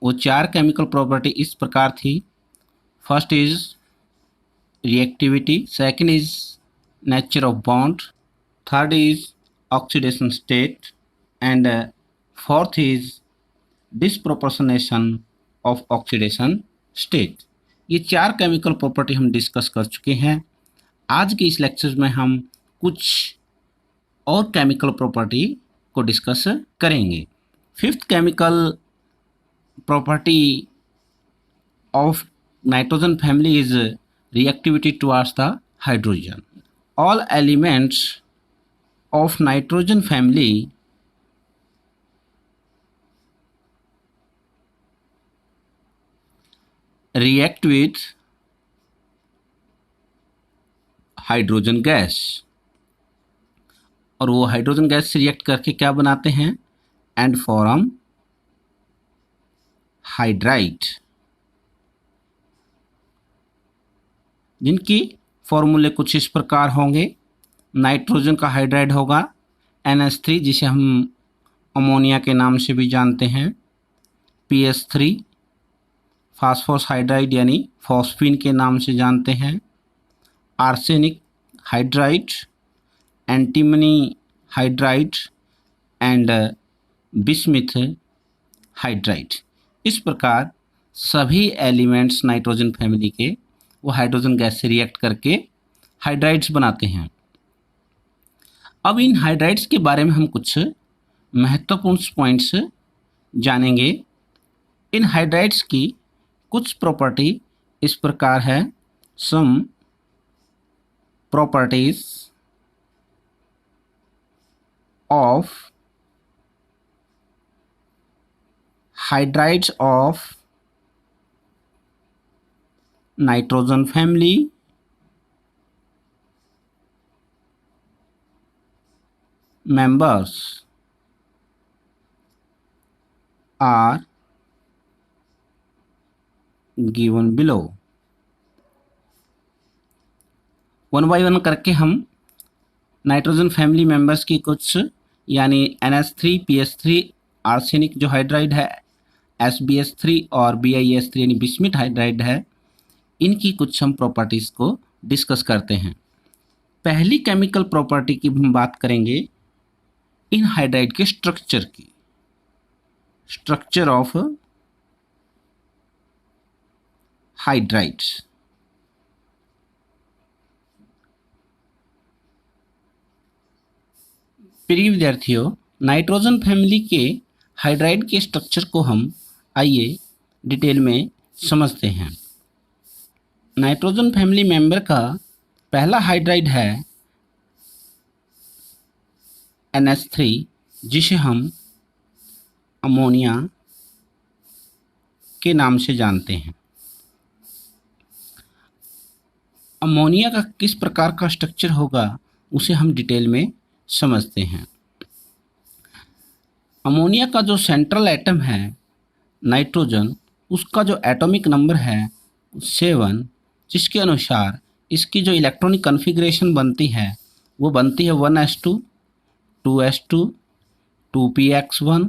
वो चार chemical property इस प्रकार थी। First is reactivity, second is nature of bond, third is oxidation state and fourth is disproportionation of oxidation state. ये चार केमिकल प्रॉपर्टी हम डिस्कस कर चुके हैं। आज के इस लेक्चर में हम कुछ और केमिकल प्रॉपर्टी को डिस्कस करेंगे। Fifth chemical property of nitrogen family is reactivity towards the hydrogen. All elements of nitrogen family react with hydrogen gas, और वो हाइड्रोजन गैस से रिएक्ट करके क्या बनाते हैं? एंड फॉर्म हाइड्राइड, जिनकी फॉर्मूले कुछ इस प्रकार होंगे। नाइट्रोजन का हाइड्राइड होगा NH3, जिसे हम अमोनिया के नाम से भी जानते हैं, PS3, फास्फोरस हाइड्राइड यानी फॉस्फीन के नाम से जानते हैं, arsenic hydride, antimony hydride and bismuth hydride. इस प्रकार सभी एलिमेंट्स नाइट्रोजन फैमिली के वो हाइड्रोजन गैस से रिएक्ट करके हाइड्राइड्स बनाते हैं। अब इन हाइड्राइड्स के बारे में हम कुछ महत्वपूर्ण पॉइंट्स जानेंगे। इन हाइड्राइड्स की कुछ प्रॉपर्टी इस प्रकार है। Some properties of hydrides of nitrogen family members are given below। One by one करके हम नाइट्रोजन फैमिली मेंबर्स की कुछ, यानी NH3, PS3, आर्सेनिक जो हाइड्राइड है, SbS3 और BiS3 यानी बिस्मिथ हाइड्राइड है, इनकी कुछ हम प्रॉपर्टीज़ को डिस्कस करते हैं। पहली केमिकल प्रॉपर्टी की हम बात करेंगे इन हाइड्राइड के स्ट्रक्चर की। Structure of hydrides. प्रिय विद्यार्थियों, नाइट्रोजन फैमिली के हाइड्राइड के स्ट्रक्चर को हम आइए डिटेल में समझते हैं। नाइट्रोजन फैमिली मेंबर का पहला हाइड्राइड है NH3, जिसे हम अमोनिया के नाम से जानते हैं। अमोनिया का किस प्रकार का स्ट्रक्चर होगा उसे हम डिटेल में समझते हैं। अमोनिया का जो सेंट्रल एटम है नाइट्रोजन, उसका जो एटॉमिक नंबर है 7, जिसके अनुसार इसकी जो इलेक्ट्रॉनिक कॉन्फ़िगरेशन बनती है वो बनती है 1s2, 2s2, 2px1,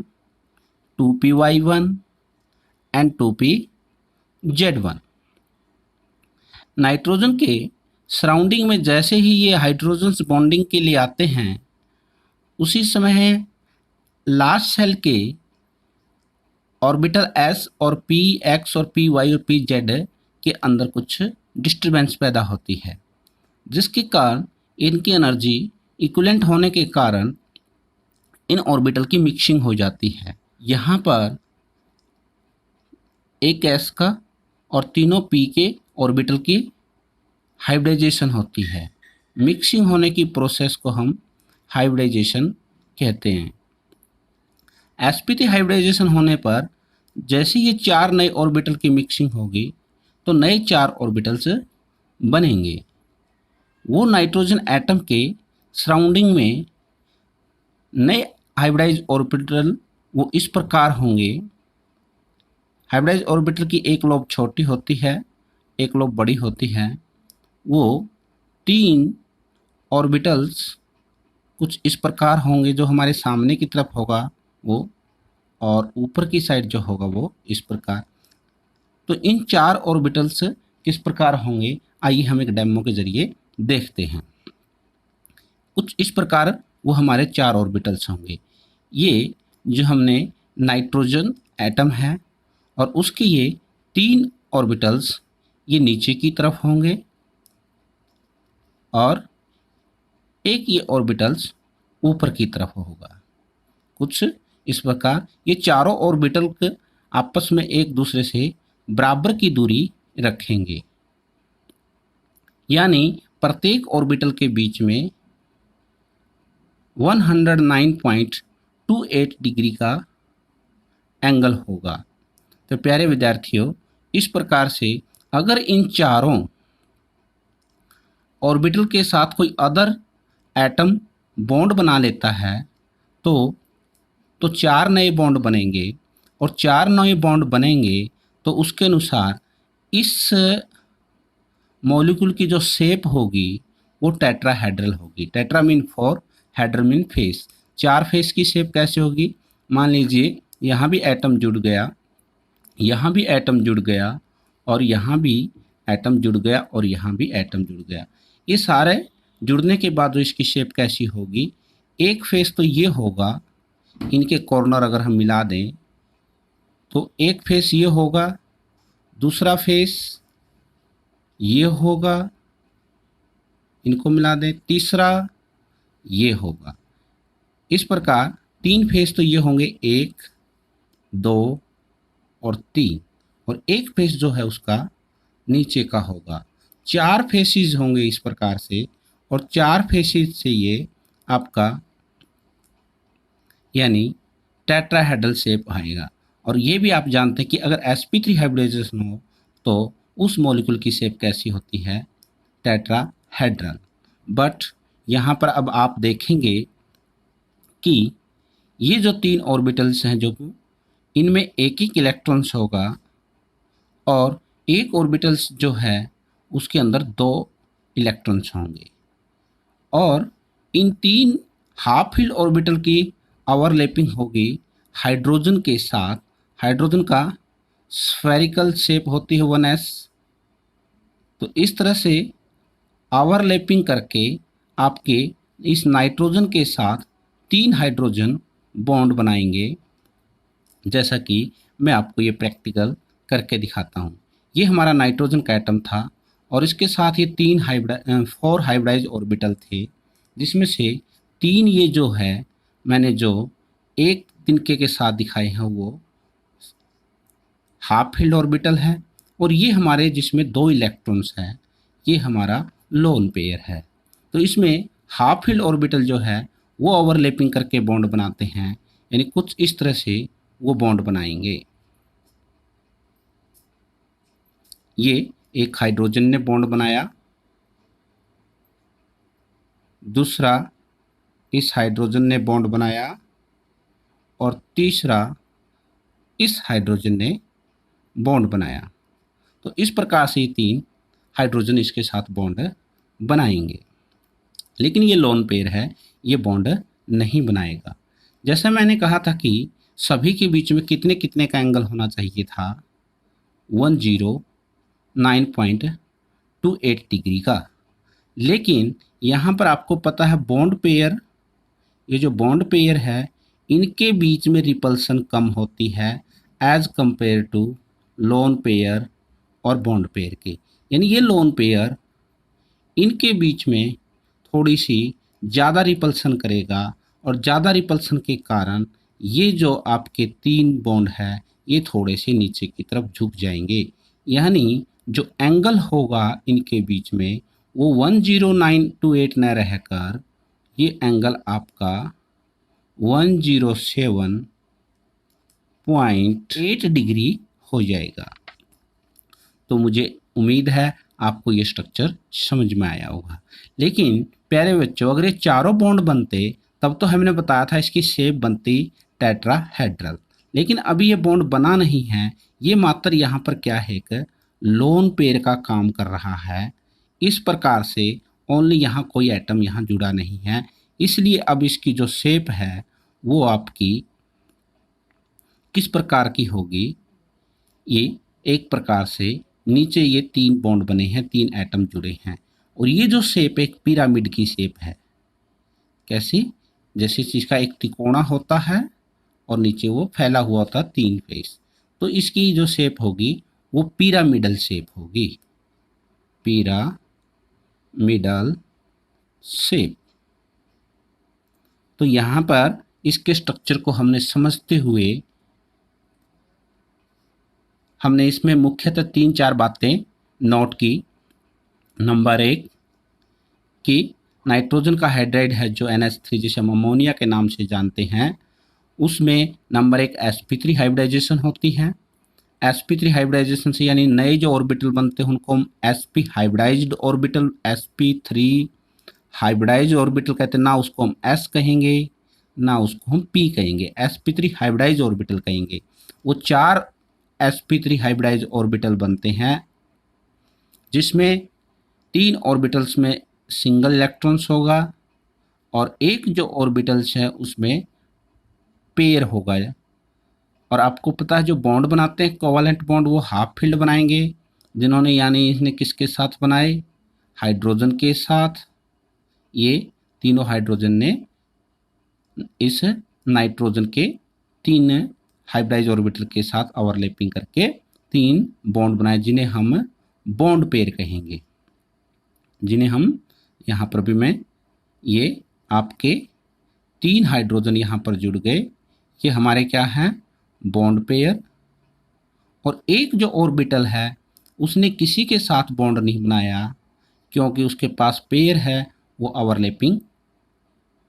2py1 and 2pz1। Nitrogen के सराउंडिंग में जैसे ही ये हाइड्रोजन्स बॉन्डिंग के लिए आते हैं, उसी समय लास्ट सेल के ऑर्बिटल s और px और py और pz के अंदर कुछ डिस्टर्बेंस पैदा होती है, जिसके कारण इनकी एनर्जी इक्विवेलेंट होने के कारण इन ऑर्बिटल की मिक्सिंग हो जाती है। यहाँ पर एक s का और तीनों p के ऑर्बिटल की हाइब्रिडाइजेशन होती है। मिक्सिंग होने की प्रोसेस को हम हाइब्रिडाइजेशन कहते हैं। sp3 हाइब्रिडाइजेशन होने पर जैसे ये 4 नए ऑर्बिटल की मिक्सिंग होगी तो नए 4 ऑर्बिटल्स बनेंगे। वो नाइट्रोजन एटम के सराउंडिंग में नए हाइब्रिडाइज ऑर्बिटल वो इस प्रकार होंगे। हाइब्रिडाइज ऑर्बिटल की एक लोब छोटी होती है, एक लोब बड़ी होती है। वो 3 ऑर्बिटल्स कुछ इस प्रकार होंगे। जो हमारे सामने की तरफ होगा वो और ऊपर की साइड जो होगा वो इस प्रकार। तो इन 4 ऑर्बिटल्स किस प्रकार होंगे, आइए हम एक डेमो के जरिए देखते हैं। कुछ इस प्रकार वो हमारे 4 ऑर्बिटल्स होंगे। ये जो हमने नाइट्रोजन एटम है और उसके ये 3 ऑर्बिटल्स ये नीचे की तरफ होंगे और एक ये ऑर्बिटल्स ऊपर की तरफ होगा। कुछ इस प्रकार ये चारों ऑर्बिटल आपस में एक दूसरे से बराबर की दूरी रखेंगे, यानी प्रत्येक ऑर्बिटल के बीच में 109.28 डिग्री का एंगल होगा। तो प्यारे विद्यार्थियों, इस प्रकार से अगर इन चारों ऑर्बिटल के साथ कोई अदर एटम बॉन्ड बना लेता है तो 4 नए बॉन्ड बनेंगे और 4 नए बॉन्ड बनेंगे तो उसके अनुसार इस मॉलिक्यूल की जो शेप होगी वो टेट्राहेड्रल होगी। Tetra mean 4, hedral mean face. 4 face की शेप कैसे होगी, मान लीजिए यहाँ भी एटम जुड़ गया, यहाँ भी एटम जुड़ गया और यहाँ भी एटम जुड़ गया और यहाँ भी एटम जुड़ गया। ये सारे जुड़ने के बाद जो इसकी शेप कैसी होगी, एक फेस तो ये होगा, इनके कॉर्नर अगर हम मिला दें तो एक फेस ये होगा, दूसरा फेस ये होगा, इनको मिला दें, तीसरा ये होगा। इस प्रकार 3 फेस तो ये होंगे, 1, 2 और 3, और एक फेस जो है उसका नीचे का होगा। 4 फेसेस होंगे इस प्रकार से, और 4 फेसेस से ये आपका यानी टेट्राहेड्रल शेप आएगा। और ये भी आप जानते हैं कि अगर sp3 हाइब्रिडाइजेशन हो तो उस मॉलिक्यूल की शेप कैसी होती है, टेट्राहेड्रल। बट यहाँ पर अब आप देखेंगे कि ये जो 3 ऑर्बिटल्स हैं जो इनमें एक एक इलेक्ट्रॉन्स होगा और एक ऑर्बिटल्स जो है उसके अंदर 2 इलेक्ट्रॉन्स होंगे, और इन 3 हाफ फील्ड ऑर्बिटल की ओवरलैपिंग होगी हाइड्रोजन के साथ। हाइड्रोजन का स्फेरिकल शेप होती है 1s। तो इस तरह से ओवरलैपिंग करके आपके इस नाइट्रोजन के साथ 3 हाइड्रोजन बॉन्ड बनाएंगे, जैसा कि मैं आपको ये प्रैक्टिकल करके दिखाता हूँ। ये हमारा नाइट्रोजन का एटम था और इसके साथ ये 4 हाइब्रिडाइज ऑर्बिटल थे, जिसमें से 3 ये जो है मैंने जो एक तिनके के साथ दिखाए हैं वो हाफ फील्ड ऑर्बिटल है, और ये हमारे जिसमें 2 इलेक्ट्रॉन्स हैं ये हमारा लोन पेयर है। तो इसमें हाफ फील्ड ऑर्बिटल जो है वो ओवरलैपिंग करके बॉन्ड बनाते हैं, यानी कुछ इस तरह से वो बॉन्ड बनाएंगे। ये एक हाइड्रोजन ने बॉन्ड बनाया, दूसरा इस हाइड्रोजन ने बॉन्ड बनाया और तीसरा इस हाइड्रोजन ने बॉन्ड बनाया। तो इस प्रकार से 3 हाइड्रोजन इसके साथ बॉन्ड बनाएंगे, लेकिन ये लोन पेयर है, ये बॉन्ड नहीं बनाएगा। जैसा मैंने कहा था कि सभी के बीच में कितने कितने का एंगल होना चाहिए था, 109.28 डिग्री का। लेकिन यहाँ पर आपको पता है बॉन्ड पेयर, ये जो बॉन्ड पेयर है इनके बीच में रिपल्सन कम होती है as compare to lone pair और बॉन्ड पेयर के। यानी ये लोन पेयर इनके बीच में थोड़ी सी ज़्यादा रिपल्सन करेगा, और ज़्यादा रिपल्सन के कारण ये जो आपके 3 बॉन्ड है ये थोड़े से नीचे की तरफ झुक जाएंगे। यानी जो एंगल होगा इनके बीच में वो 10928 न रहकर ये एंगल आपका 107.8 डिग्री हो जाएगा। तो मुझे उम्मीद है आपको ये स्ट्रक्चर समझ में आया होगा। लेकिन प्यारे बच्चों, अगर ये चारों बॉन्ड बनते तब तो हमने बताया था इसकी शेप बनती टेट्राहेड्रल, लेकिन अभी ये बॉन्ड बना नहीं है। ये मात्र यहाँ पर क्या है कि लोन पेयर का काम कर रहा है। इस प्रकार से ओनली यहाँ कोई एटम यहाँ जुड़ा नहीं है, इसलिए अब इसकी जो शेप है वो आपकी किस प्रकार की होगी, ये एक प्रकार से नीचे ये 3 बॉन्ड बने हैं, 3 एटम जुड़े हैं और ये जो शेप एक पिरामिड की शेप है। कैसी? जैसे इसका एक तिकोना होता है और नीचे वो फैला हुआ होता है 3 फेस, तो इसकी जो शेप होगी वो पिरामिडल शेप होगी, पिरामिडल शेप। तो यहाँ पर इसके स्ट्रक्चर को हमने समझते हुए हमने इसमें मुख्यतः 3-4 बातें नोट की। नंबर 1 कि नाइट्रोजन का हाइड्राइड है जो NH3 जिसे हम अमोनिया के नाम से जानते हैं, उसमें नंबर 1 sp3 हाइब्रिडाइजेशन होती है। sp3 हाइब्रिडाइजेशन से यानी नए जो ऑर्बिटल बनते हैं उनको हम sp hybridised orbital, sp3 hybridise orbital कहते हैं। ना उसको हम s कहेंगे ना उसको हम p कहेंगे, sp3 हाइब्रिडाइज ऑर्बिटल कहेंगे। वो 4 sp3 हाइब्रिडाइज ऑर्बिटल बनते हैं जिसमें 3 ऑर्बिटल्स में सिंगल इलेक्ट्रॉन्स होगा और एक जो ऑर्बिटल्स है उसमें पेयर होगा। और आपको पता है जो बॉन्ड बनाते हैं कोवैलेंट बॉन्ड, वो हाफ फील्ड बनाएंगे, जिन्होंने यानी इसने किसके साथ बनाए, हाइड्रोजन के साथ। ये तीनों हाइड्रोजन ने इस नाइट्रोजन के 3 हाइब्रिडाइज ऑर्बिटल के साथ ओवरलैपिंग करके 3 बॉन्ड बनाए, जिन्हें हम बॉन्ड पेयर कहेंगे, जिन्हें हम यहाँ पर भी मैं ये आपके 3 हाइड्रोजन यहाँ पर जुड़ गए, ये हमारे क्या हैं, बॉन्ड पेयर। और एक जो ऑर्बिटल है उसने किसी के साथ बॉन्ड नहीं बनाया क्योंकि उसके पास पेयर है, वो ओवरलैपिंग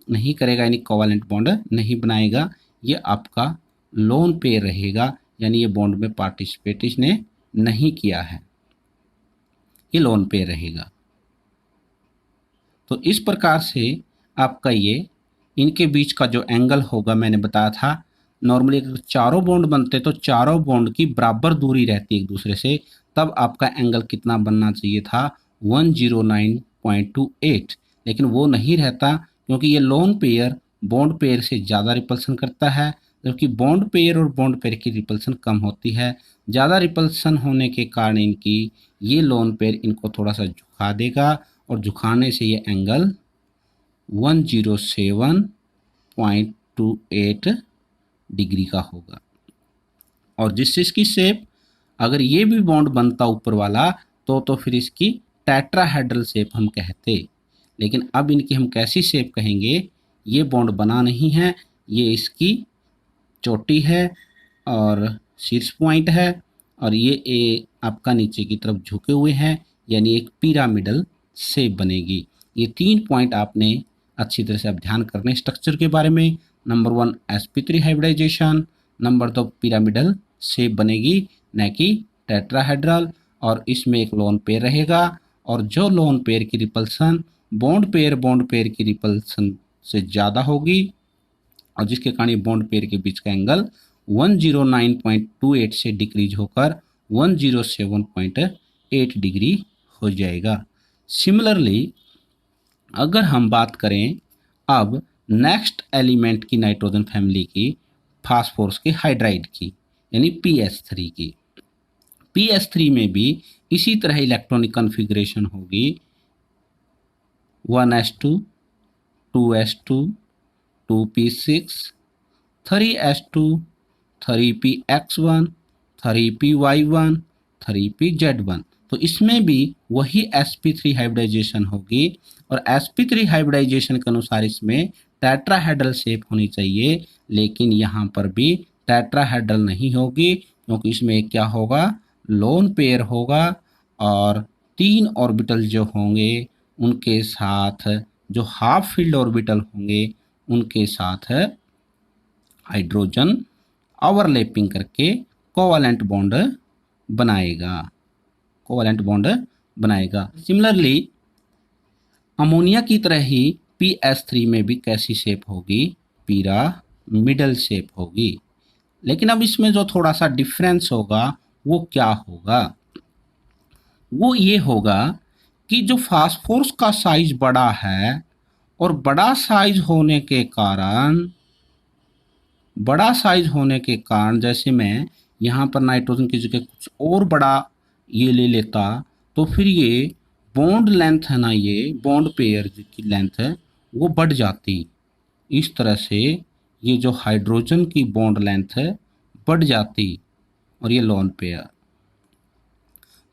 नहीं करेगा यानी कोवैलेंट बॉन्ड नहीं बनाएगा। ये आपका लोन पेयर रहेगा, यानी ये बॉन्ड में पार्टिसिपेट इसने नहीं किया है, ये लोन पेयर रहेगा। तो इस प्रकार से आपका ये इनके बीच का जो एंगल होगा, मैंने बताया था नॉर्मली अगर चारों बॉन्ड बनते तो चारों बॉन्ड की बराबर दूरी रहती एक दूसरे से, तब आपका एंगल कितना बनना चाहिए था, 109.28, लेकिन वो नहीं रहता क्योंकि ये लोन पेयर बॉन्ड पेयर से ज़्यादा रिपल्सन करता है, जबकि बॉन्ड पेयर और बॉन्ड पेयर की रिपल्सन कम होती है। ज़्यादा रिपल्सन होने के कारण इनकी ये लोन पेयर इनको थोड़ा सा झुका देगा और झुकाने से ये एंगल 107.28 डिग्री का होगा। और जिससे इसकी शेप, अगर ये भी बॉन्ड बनता ऊपर वाला तो फिर इसकी टेट्राहेड्रल शेप हम कहते, लेकिन अब इनकी हम कैसी शेप कहेंगे, ये बॉन्ड बना नहीं है, ये इसकी चोटी है और शीर्ष पॉइंट है और ये आपका नीचे की तरफ झुके हुए हैं, यानी एक पिरामिडल शेप बनेगी। ये 3 पॉइंट आपने अच्छी तरह से अब ध्यान करने स्ट्रक्चर के बारे में। Number 1 sp3 hybridisation, number 2 pyramidal shape बनेगी न कि टेट्राहेड्रल, और इसमें एक लोन पेयर रहेगा और जो लोन पेयर की रिपल्सन बॉन्ड पेयर की रिपल्सन से ज़्यादा होगी और जिसके कारण ये बॉन्ड पेयर के बीच का एंगल 109.28 से डिक्रीज होकर 107.8 डिग्री हो जाएगा। सिमिलरली अगर हम बात करें अब नेक्स्ट एलिमेंट की नाइट्रोजन फैमिली की, फास्फोरस के हाइड्राइड की, यानी PS3 की, PS3 में भी इसी तरह इलेक्ट्रॉनिक कॉन्फ़िगरेशन होगी, 1s2 2s2 2p6 3s2 3px1 3py1 3pz1। तो इसमें भी वही sp3 हाइब्रिडाइजेशन होगी और sp3 हाइब्रिडाइजेशन के अनुसार इसमें टेट्राहेड्रल शेप होनी चाहिए, लेकिन यहाँ पर भी टेट्राहेड्रल नहीं होगी क्योंकि इसमें क्या होगा, लोन पेयर होगा और 3 ऑर्बिटल जो होंगे उनके साथ जो हाफ फील्ड ऑर्बिटल होंगे उनके साथ हाइड्रोजन ओवरलैपिंग करके कोवैलेंट बॉन्ड बनाएगा। सिमिलरली अमोनिया की तरह ही PS3 में भी कैसी शेप होगी, पिरामिडल शेप होगी। लेकिन अब इसमें जो थोड़ा सा डिफरेंस होगा वो क्या होगा, वो ये होगा कि जो फास्फोरस का साइज बड़ा है और बड़ा साइज होने के कारण बड़ा साइज होने के कारण, जैसे मैं यहाँ पर नाइट्रोजन की जगह कुछ और बड़ा ये ले लेता, तो फिर ये बॉन्ड लेंथ है ना, ये बॉन्ड पेयर की लेंथ है वो बढ़ जाती। इस तरह से ये जो हाइड्रोजन की बॉन्ड लेंथ है बढ़ जाती, और ये लोन पेयर,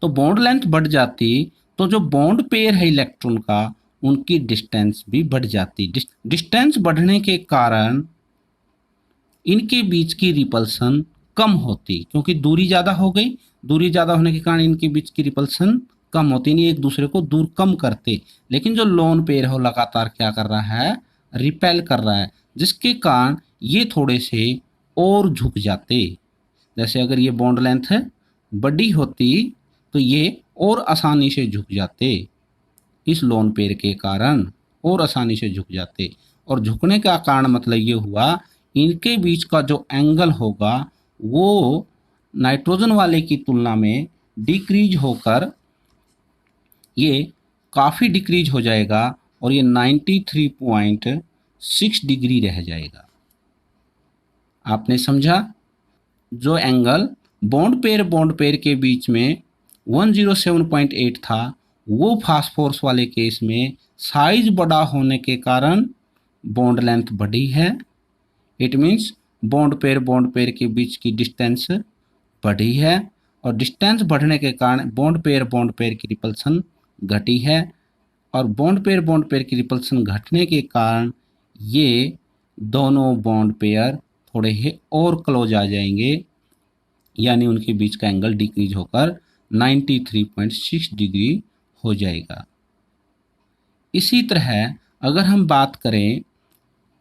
तो बॉन्ड लेंथ बढ़ जाती, तो जो बॉन्ड पेयर है इलेक्ट्रॉन का उनकी डिस्टेंस भी बढ़ जाती। डिस्टेंस बढ़ने के कारण इनके बीच की रिपल्सन कम होती, क्योंकि दूरी ज़्यादा हो गई। दूरी ज़्यादा होने के कारण इनके बीच की रिपल्सन कम होती, नहीं एक दूसरे को दूर कम करते। लेकिन जो लोन पेयर है लगातार क्या कर रहा है, रिपेल कर रहा है, जिसके कारण ये थोड़े से और झुक जाते। जैसे अगर ये बॉन्ड लेंथ बड़ी होती तो ये और आसानी से झुक जाते, इस लोन पेयर के कारण और आसानी से झुक जाते। और झुकने का कारण मतलब ये हुआ, इनके बीच का जो एंगल होगा वो नाइट्रोजन वाले की तुलना में डिक्रीज होकर ये काफ़ी डिक्रीज हो जाएगा, और ये 93.6 डिग्री रह जाएगा। आपने समझा? जो एंगल बॉन्ड पेयर के बीच में 107.8 था, वो फास्फोरस वाले केस में साइज बड़ा होने के कारण बॉन्ड लेंथ बढ़ी है। इट मीन्स बॉन्ड पेयर के बीच की डिस्टेंस बढ़ी है, और डिस्टेंस बढ़ने के कारण बॉन्ड पेयर की रिपल्सन घटी है, और बॉन्ड पेयर की रिपल्सन घटने के कारण ये दोनों बॉन्ड पेयर थोड़े ही और क्लोज आ जाएंगे, यानी उनके बीच का एंगल डिक्रीज होकर 93.6 डिग्री हो जाएगा। इसी तरह अगर हम बात करें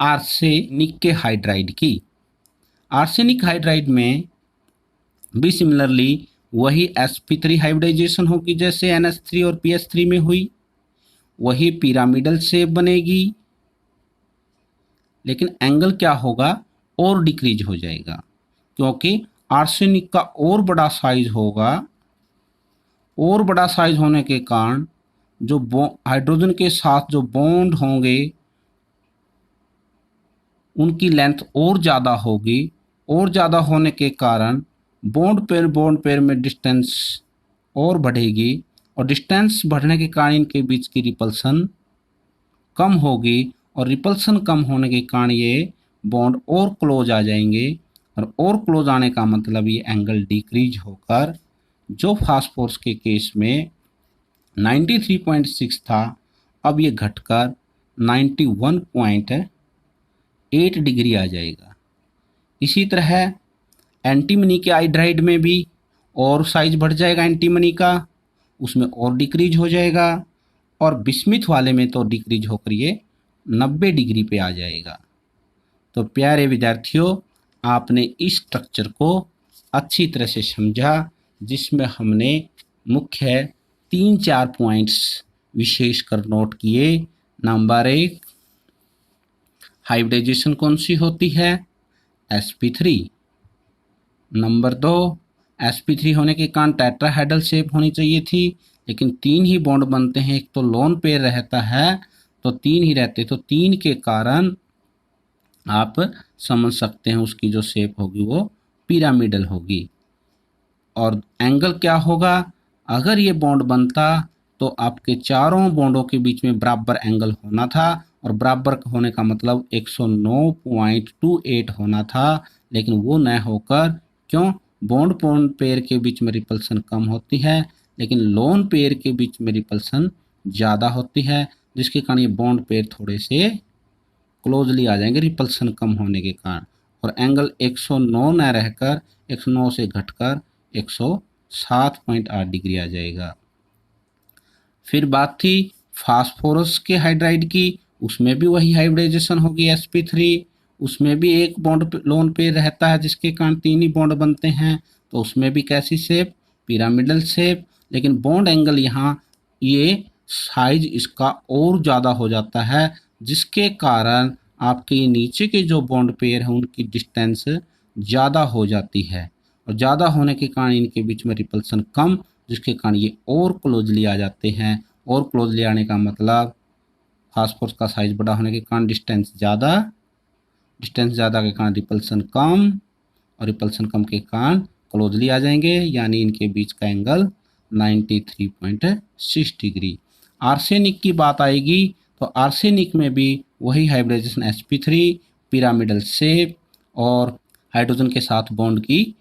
आर्सेनिक के हाइड्राइड की, आर्सेनिक हाइड्राइड में भी सिमिलरली वही sp3 हाइब्रिडाइजेशन होगी जैसे NH3 और PS3 में हुई, वही पिरामिडल शेप बनेगी, लेकिन एंगल क्या होगा, और डिक्रीज हो जाएगा, क्योंकि आर्सेनिक का और बड़ा साइज होगा, और बड़ा साइज होने के कारण जो हाइड्रोजन के साथ जो बॉन्ड होंगे उनकी लेंथ और ज़्यादा होगी, और ज़्यादा होने के कारण बॉन्ड पेयर में डिस्टेंस और बढ़ेगी, और डिस्टेंस बढ़ने के कारण इनके बीच की रिपल्सन कम होगी, और रिपल्सन कम होने के कारण ये बॉन्ड और क्लोज आ जाएंगे, और क्लोज आने का मतलब ये एंगल डिक्रीज होकर जो फास्फोरस के केस में 93.6 था, अब ये घटकर 91.8 डिग्री आ जाएगा। इसी तरह एंटीमनी के हाइड्राइड में भी और साइज बढ़ जाएगा एंटीमनी का, उसमें और डिक्रीज हो जाएगा, और बिस्मिथ वाले में तो डिक्रीज होकर ये 90 डिग्री पे आ जाएगा। तो प्यारे विद्यार्थियों, आपने इस स्ट्रक्चर को अच्छी तरह से समझा, जिसमें हमने मुख्य 3-4 पॉइंट्स विशेष कर नोट किए। नंबर 1, हाइब्रिडाइजेशन कौन सी होती है, sp3। नंबर 2, sp3 होने के कारण टेट्राहेड्रल शेप होनी चाहिए थी, लेकिन 3 ही बॉन्ड बनते हैं, एक तो लोन पेयर रहता है तो 3 ही रहते, तो 3 के कारण आप समझ सकते हैं उसकी जो शेप होगी वो पिरामिडल होगी। और एंगल क्या होगा, अगर ये बॉन्ड बनता तो आपके चारों बॉन्डों के बीच में बराबर एंगल होना था, और बराबर होने का मतलब 109.28 होना था, लेकिन वो न होकर, क्यों, बॉन्ड पेयर के बीच में रिपल्सन कम होती है, लेकिन लोन पेयर के बीच में रिपल्सन ज़्यादा होती है, जिसके कारण ये बॉन्ड पेयर थोड़े से क्लोजली आ जाएंगे रिपल्सन कम होने के कारण, और एंगल 109 न रहकर 109 से घटकर 107.8 डिग्री आ जाएगा। फिर बात थी फास्फोरस के हाइड्राइड की, उसमें भी वही हाइब्रिडाइजेशन होगी sp3, उसमें भी एक बॉन्ड लोन पेयर रहता है जिसके कारण 3 ही बॉन्ड बनते हैं, तो उसमें भी कैसी शेप, पिरामिडल शेप, लेकिन बॉन्ड एंगल यहाँ ये साइज इसका और ज़्यादा हो जाता है, जिसके कारण आपके नीचे के जो बॉन्ड पेयर हैं उनकी डिस्टेंस ज़्यादा हो जाती है, और ज़्यादा होने के कारण इनके बीच में रिपल्सन कम, जिसके कारण ये और क्लोजली आ जाते हैं, और क्लोजली आने का मतलब फास्फोरस का साइज बड़ा होने के कारण डिस्टेंस ज़्यादा, डिस्टेंस ज़्यादा के कारण रिपल्सन कम, और रिपल्सन कम के कारण क्लोजली आ जाएंगे, यानी इनके बीच का एंगल 93.6 डिग्री। आर्सेनिक की बात आएगी तो आर्सेनिक में भी वही हाइब्रिडाइजेशन sp3, पिरामिडल शेप और हाइड्रोजन के साथ बॉन्ड की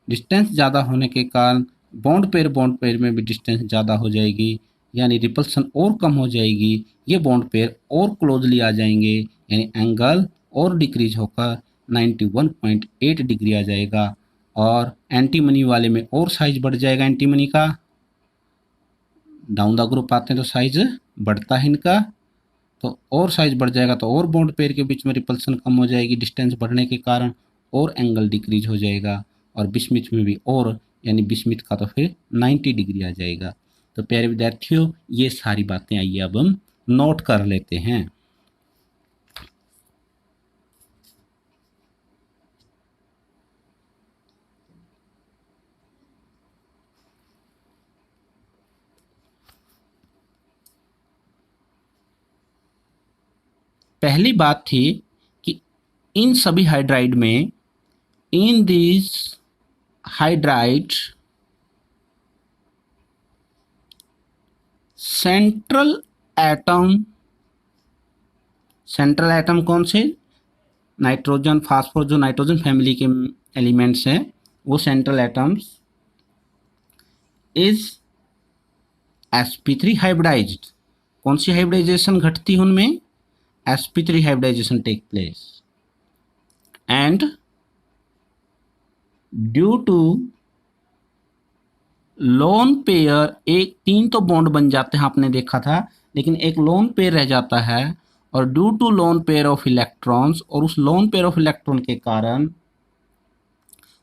डिस्टेंस ज़्यादा होने के कारण बॉन्ड पेयर में भी डिस्टेंस ज़्यादा हो जाएगी, यानी रिपल्सन और कम हो जाएगी, ये बॉन्ड पेयर और क्लोजली आ जाएंगे, यानी एंगल और डिक्रीज होकर 91.8 डिग्री आ जाएगा। और एंटीमनी वाले में और साइज बढ़ जाएगा, एंटीमनी का डाउन द ग्रुप आते हैं तो साइज बढ़ता है इनका, तो और साइज बढ़ जाएगा तो और बॉन्ड पेयर के बीच में रिपल्सन कम हो जाएगी डिस्टेंस बढ़ने के कारण, और एंगल डिक्रीज हो जाएगा, और बिस्मिथ में भी और, यानी बिस्मिथ का तो फिर 90 डिग्री आ जाएगा। तो प्यारे विद्यार्थियों, ये सारी बातें आइए अब हम नोट कर लेते हैं। पहली बात थी कि इन सभी हाइड्राइड में, in this hydride central atom कौन से? नाइट्रोजन, फास्फोरस, जो नाइट्रोजन फैमिली के एलिमेंट्स हैं वो central atoms is sp3 hybridised. कौन सी हाइब्रिडाइजेशन घटती है उनमें? sp3 hybridisation take place, and due to lone pair, एक 3 तो बॉन्ड बन जाते हैं आपने देखा था, लेकिन एक लोन पेयर रह जाता है, और due to lone pair of electrons, और उस लोन पेयर ऑफ इलेक्ट्रॉन के कारण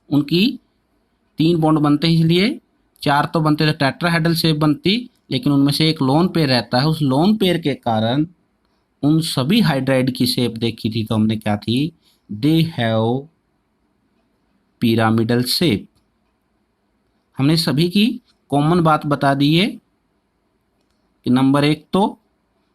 उनकी 3 बॉन्ड बनते हैं, इसलिए 4 तो बनते थे, टेट्राहेड्रल शेप बनती, लेकिन उनमें से एक लोन पेयर रहता है, उस लोन पेयर के कारण उन सभी हाइड्राइड की शेप देखी थी तो हमने क्या थी? They have pyramidal shape. हमने सभी की कॉमन बात बता दी है कि नंबर 1 तो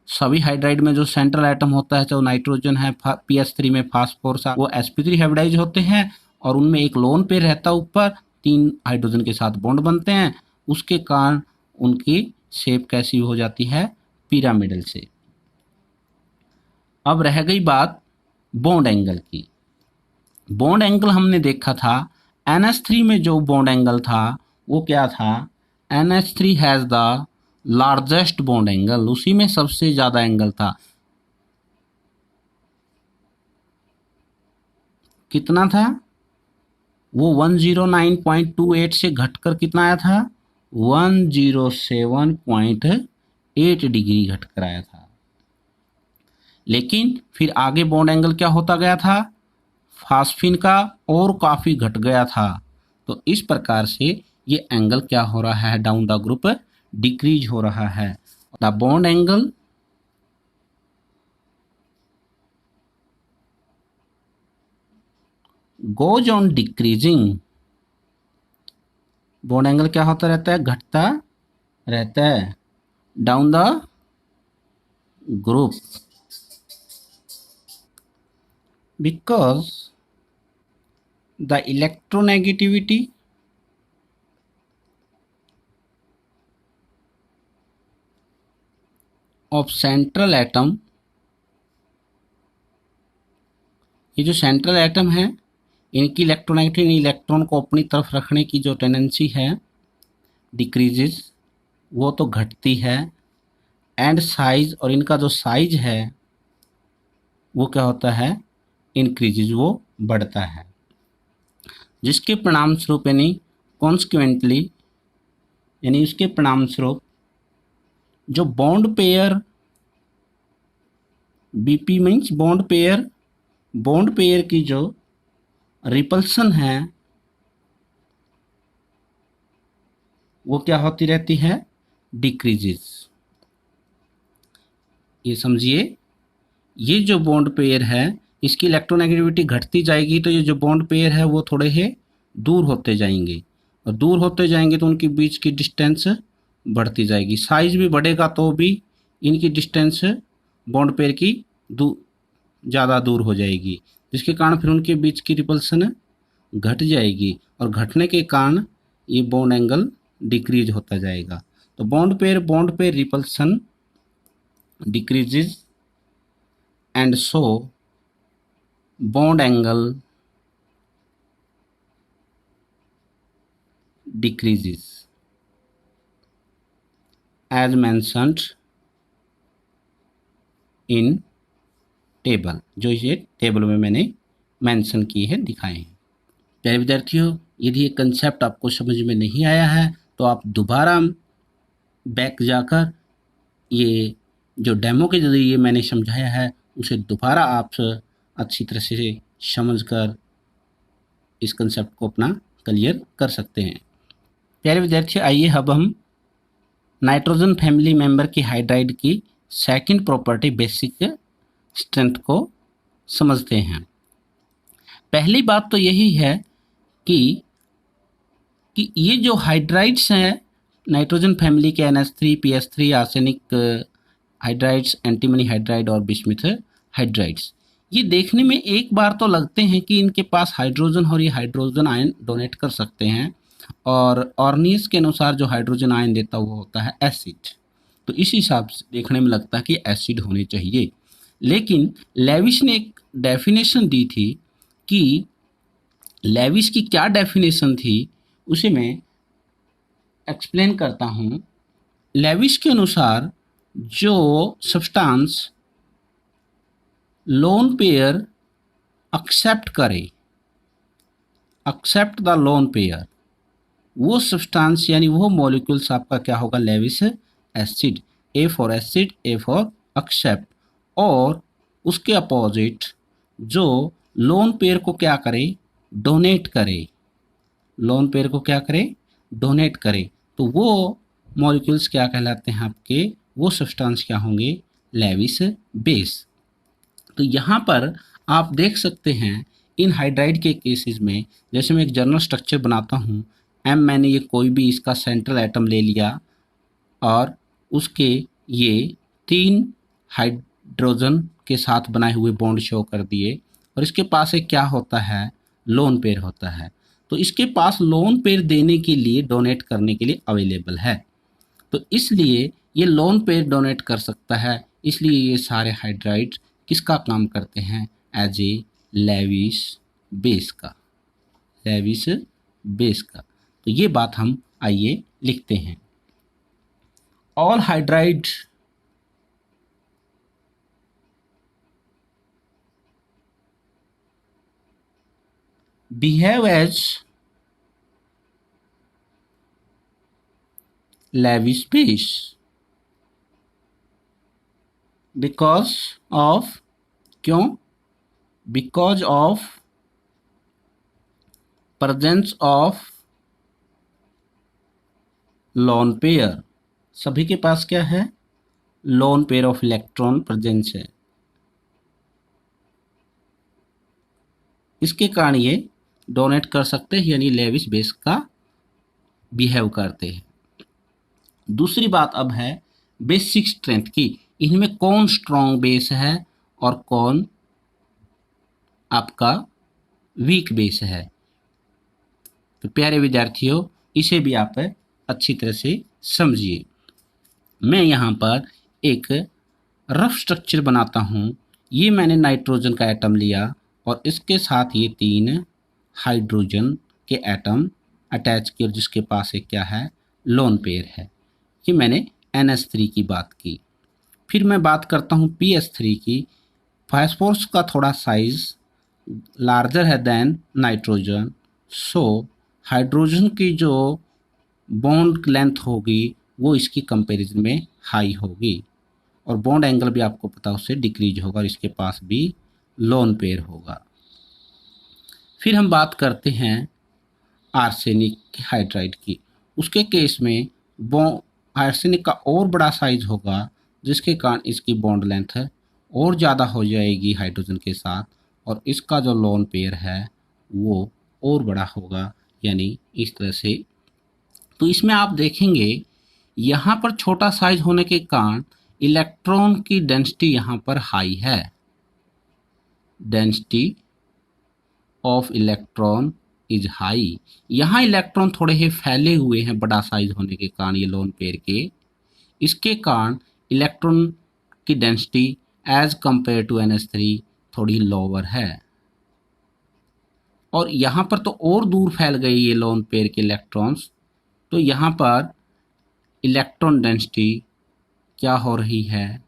सभी हाइड्राइड में जो सेंट्रल एटम होता है, चाहे नाइट्रोजन है, pH3 में फास्फोरस, वो sp3 हाइब्रिडाइज होते हैं, और उनमें एक लोन पेयर रहता है ऊपर, 3 हाइड्रोजन के साथ बॉन्ड बनते हैं, उसके कारण उनकी शेप कैसी हो जाती है? Pyramidal shape. अब रह गई बात बॉन्ड एंगल की। बॉन्ड एंगल हमने देखा था NH3 में जो बॉन्ड एंगल था वो क्या था? NH3 has the largest bond angle, उसी में सबसे ज़्यादा एंगल था। कितना था? वो 109.28 से घटकर कितना आया था? 107.8 डिग्री घटकर आया था। लेकिन फिर आगे बॉन्ड एंगल क्या होता गया था? फास्फिन का और काफ़ी घट गया था। तो इस प्रकार से ये एंगल क्या हो रहा है? डाउन द ग्रुप डिक्रीज हो रहा है। The bond angle goes on decreasing. Bond angle क्या होता रहता है? घटता रहता है down the group, because the electronegativity of central atom, ये जो सेंट्रल एटम है इनकी इलेक्ट्रोनेगेटिविटी, इलेक्ट्रॉन को अपनी तरफ रखने की जो टेंडेंसी है डिक्रीजेस, वो तो घटती है, एंड साइज, और इनका जो साइज है वो क्या होता है? इंक्रीजेज, वो बढ़ता है, जिसके परिणाम स्वरूप यानी कॉन्सिक्वेंटली, यानी इसके परिणाम स्वरूप जो bond pair, BP means bond pair की जो रिपल्सन है वो क्या होती रहती है? डिक्रीजेस। ये समझिए, ये जो बॉन्ड पेयर है इसकी इलेक्ट्रोनेगेटिविटी घटती जाएगी, तो ये जो बॉन्ड पेयर है वो थोड़े ही दूर होते जाएंगे, और दूर होते जाएंगे तो उनके बीच की डिस्टेंस बढ़ती जाएगी। साइज भी बढ़ेगा तो भी इनकी डिस्टेंस बॉन्ड पेयर की ज़्यादा दूर हो जाएगी, जिसके कारण फिर उनके बीच की रिपल्सन घट जाएगी और घटने के कारण ये बॉन्ड एंगल डिक्रीज होता जाएगा। तो bond pair repulsion decreases and so bond angle decreases as mentioned in table, जो ये टेबल में मैंने मेंशन की है, दिखाए हैं। प्यारे विद्यार्थियों, यदि ये कंसेप्ट आपको समझ में नहीं आया है तो आप दोबारा बैक जाकर ये जो डेमो के जरिए मैंने समझाया है उसे दोबारा आप अच्छी तरह से समझकर इस कंसेप्ट को अपना क्लियर कर सकते हैं। प्यारे विद्यार्थी, आइए अब हम नाइट्रोजन फैमिली मेंबर की हाइड्राइड की सेकंड प्रॉपर्टी बेसिक स्ट्रेंथ को समझते हैं। पहली बात तो यही है कि ये जो हाइड्राइड्स हैं नाइट्रोजन फैमिली के NH3, PS3, arsenic hydrides, antimony hydride और बिस्मुथ हाइड्राइड्स, ये देखने में एक बार तो लगते हैं कि इनके पास हाइड्रोजन और ये हाइड्रोजन आयन डोनेट कर सकते हैं, और ऑर्नियस के अनुसार जो हाइड्रोजन आयन देता है वो होता है एसिड। तो इस हिसाब से देखने में लगता है कि एसिड होने चाहिए, लेकिन लेविस ने एक डेफिनेशन दी थी कि लेविस की क्या डेफिनेशन थी उसे मैं एक्सप्लेन करता हूँ। लेविस के अनुसार जो substance lone pair accept the lone pair, वो सब्सटेंस यानी वो मॉलिक्यूल्स आपका क्या होगा, Lewis acid. A for acid, A for accept. और उसके अपोजिट जो लोन पेयर को क्या करे, डोनेट करे, लोन पेयर को क्या करे, डोनेट करे, तो वो मॉलिक्यूल्स क्या कहलाते हैं आपके, वो सब्सटेंस क्या होंगे, लेविस बेस। तो यहाँ पर आप देख सकते हैं इन हाइड्राइड के केसेस में, जैसे मैं एक जनरल स्ट्रक्चर बनाता हूँ M, मैंने ये कोई भी इसका सेंट्रल एटम ले लिया और उसके ये 3 हाइड्रोजन के साथ बनाए हुए बॉन्ड शो कर दिए, और इसके पास एक क्या होता है, लोन पेयर होता है। तो इसके पास लोन पेयर देने के लिए, डोनेट करने के लिए अवेलेबल है, तो इसलिए ये लोन पेयर डोनेट कर सकता है। इसलिए ये सारे हाइड्राइड किसका काम करते हैं, एज ए लेविस बेस का, लेविस बेस का। तो ये बात हम आइए लिखते हैं। All hydride behave as Lewis base because of, क्यों, because of presence of lone pair. सभी के पास क्या है, loan pair of electron presence है, इसके कारण ये डोनेट कर सकते हैं, यानी लेविस बेस का बिहेव करते हैं। दूसरी बात अब है बेसिक स्ट्रेंथ की, इनमें कौन स्ट्रॉन्ग बेस है और कौन आपका वीक बेस है। तो प्यारे विद्यार्थियों, इसे भी आप अच्छी तरह से समझिए। मैं यहाँ पर एक रफ स्ट्रक्चर बनाता हूँ। ये मैंने नाइट्रोजन का एटम लिया और इसके साथ ये 3 हाइड्रोजन के एटम अटैच किए, जिसके पास एक क्या है, लोन पेयर है। ये मैंने NH3 की बात की। फिर मैं बात करता हूँ PS3 की। फास्फोरस का थोड़ा साइज लार्जर है देन नाइट्रोजन, सो हाइड्रोजन की जो बॉन्ड लेंथ होगी वो इसकी कंपैरिजन में हाई होगी, और बॉन्ड एंगल भी आपको पता उससे डिक्रीज होगा, और इसके पास भी लोन पेयर होगा। फिर हम बात करते हैं आर्सेनिक हाइड्राइड की। उसके केस में आर्सेनिक का और बड़ा साइज होगा, जिसके कारण इसकी बॉन्ड लेंथ और ज़्यादा हो जाएगी हाइड्रोजन के साथ, और इसका जो लोन पेयर है वो और बड़ा होगा, यानी इस तरह से। तो इसमें आप देखेंगे यहाँ पर छोटा साइज होने के कारण इलेक्ट्रॉन की डेंसिटी यहाँ पर हाई है, density of electron is high. यहाँ इलेक्ट्रॉन थोड़े ही फैले हुए हैं बड़ा साइज होने के कारण, ये लोन पेयर के, इसके कारण इलेक्ट्रॉन की density as compare to NH3 थोड़ी लोअर है। और यहाँ पर तो और दूर फैल गए ये लोन पेयर के इलेक्ट्रॉन्स, तो यहाँ पर इलेक्ट्रॉन डेंसिटी क्या हो रही है,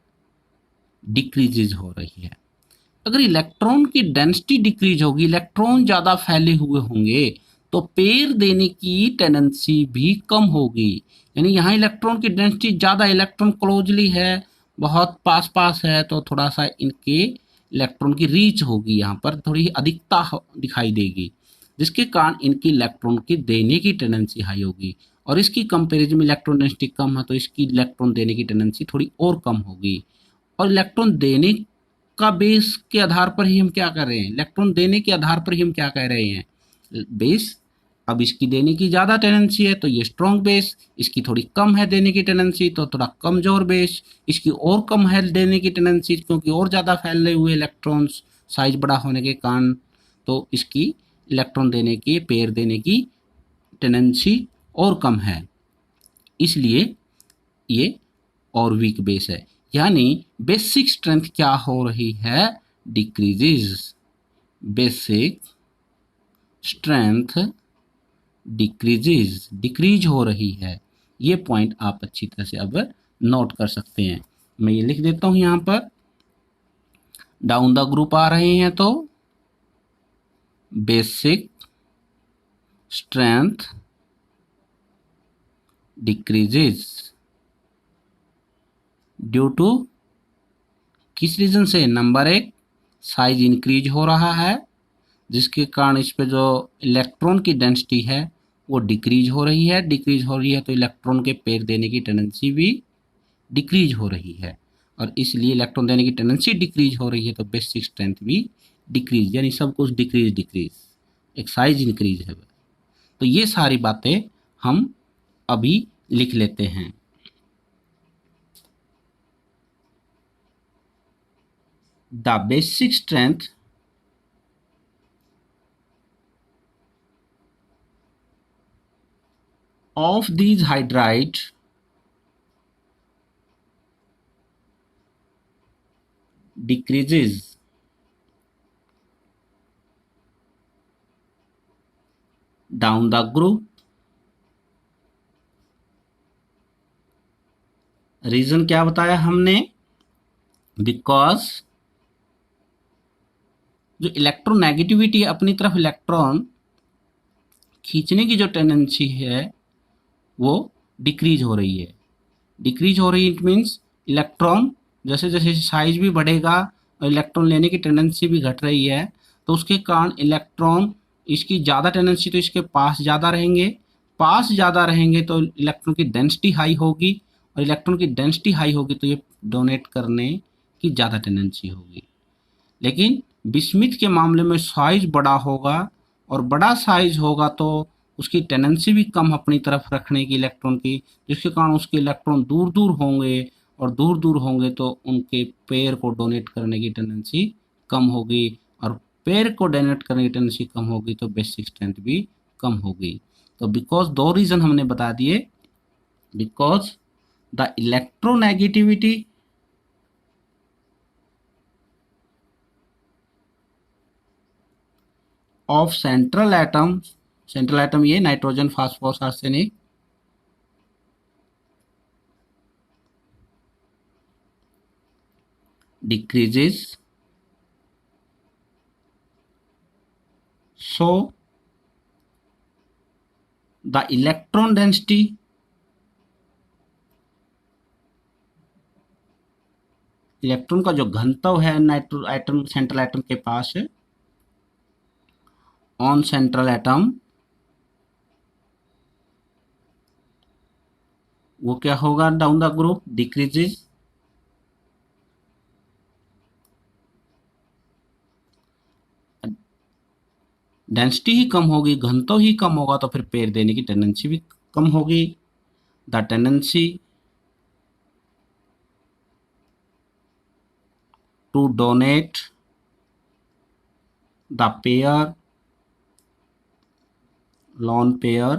डिक्रीजेज हो रही है। अगर इलेक्ट्रॉन की डेंसिटी डिक्रीज होगी, इलेक्ट्रॉन ज़्यादा फैले हुए होंगे, तो पेयर देने की टेंडेंसी भी कम होगी। यानी यहाँ इलेक्ट्रॉन की डेंसिटी ज़्यादा, इलेक्ट्रॉन क्लोजली है, बहुत पास पास है, तो थोड़ा सा इनके इलेक्ट्रॉन की रीच होगी, यहाँ पर थोड़ी अधिकता दिखाई देगी, जिसके कारण इनकी इलेक्ट्रॉन की देने की टेंडेंसी हाई होगी। और इसकी कंपेरिजन में इलेक्ट्रॉन डेंसिटी कम है, तो इसकी इलेक्ट्रॉन देने की टेंडेंसी थोड़ी और कम होगी। और इलेक्ट्रॉन देने का बेस के आधार पर ही हम क्या कर रहे हैं, इलेक्ट्रॉन देने के आधार पर ही हम क्या कह रहे हैं, बेस। अब इसकी देने की ज़्यादा टेंडेंसी है तो ये स्ट्रॉन्ग बेस, इसकी थोड़ी कम है देने की टेंडेंसी तो थोड़ा कमज़ोर बेस, इसकी और कम है देने की टेंडेंसी क्योंकि और ज़्यादा फैले हुए इलेक्ट्रॉन्स साइज बड़ा होने के कारण, तो इसकी इलेक्ट्रॉन देने की, पेयर देने की टेंडेंसी और कम है, इसलिए ये और वीक बेस है। यानी बेसिक स्ट्रेंथ क्या हो रही है, decreases, basic strength decreases, decrease हो रही है। ये पॉइंट आप अच्छी तरह से अब नोट कर सकते हैं। मैं ये लिख देता हूं यहां पर, डाउन द ग्रुप आ रहे हैं तो basic strength decreases due to, किस रीजन से, नंबर एक, साइज इंक्रीज हो रहा है जिसके कारण इस पे जो इलेक्ट्रॉन की डेंसिटी है वो डिक्रीज हो रही है, डिक्रीज हो रही है तो इलेक्ट्रॉन के पेयर देने की टेंडेंसी भी डिक्रीज हो रही है, और इसलिए इलेक्ट्रॉन देने की टेंडेंसी डिक्रीज हो रही है तो बेसिक स्ट्रेंथ भी डिक्रीज, यानी सब कुछ डिक्रीज डिक्रीज, एक साइज इंक्रीज है। तो ये सारी बातें हम अभी लिख लेते हैं। The basic strength of these hydrides decreases down the group। Reason क्या बताया हमने, बिकॉज जो इलेक्ट्रोनेगेटिविटी अपनी तरफ इलेक्ट्रॉन खींचने की जो टेंडेंसी है वो डिक्रीज हो रही है। डिक्रीज हो रही इट मीन्स इलेक्ट्रॉन जैसे जैसे साइज भी बढ़ेगा और इलेक्ट्रॉन लेने की टेंडेंसी भी घट रही है, तो उसके कारण इलेक्ट्रॉन, इसकी ज़्यादा टेंडेंसी तो इसके पास ज़्यादा रहेंगे, पास ज़्यादा रहेंगे तो इलेक्ट्रॉन की डेंसिटी हाई होगी, और इलेक्ट्रॉन की डेंसिटी हाई होगी तो ये डोनेट करने की ज़्यादा टेंडेंसी होगी। लेकिन बिस्मिथ के मामले में साइज बड़ा होगा, और बड़ा साइज होगा तो उसकी टेंडेंसी भी कम अपनी तरफ रखने की इलेक्ट्रॉन की, जिसके कारण उसके इलेक्ट्रॉन दूर दूर होंगे, और दूर दूर होंगे तो उनके पेयर को डोनेट करने की टेंडेंसी कम होगी, और पेयर को डोनेट करने की टेंडेंसी कम होगी तो बेसिक स्ट्रेंथ भी कम होगी। तो बिकॉज दो रीज़न हमने बता दिए, because the electronegativity of central atom, central atom ये nitrogen phosphorus arsenic, decreases, so the electron density electron का जो घनत्व है नाइट्रो एटम, सेंट्रल एटम के पास है, ऑन सेंट्रल एटम, वो क्या होगा, down the group decreases, density ही कम होगी, घनत्व ही कम होगा तो फिर पेयर देने की टेंडेंसी भी कम होगी। The tendency to donate the pair, lone pair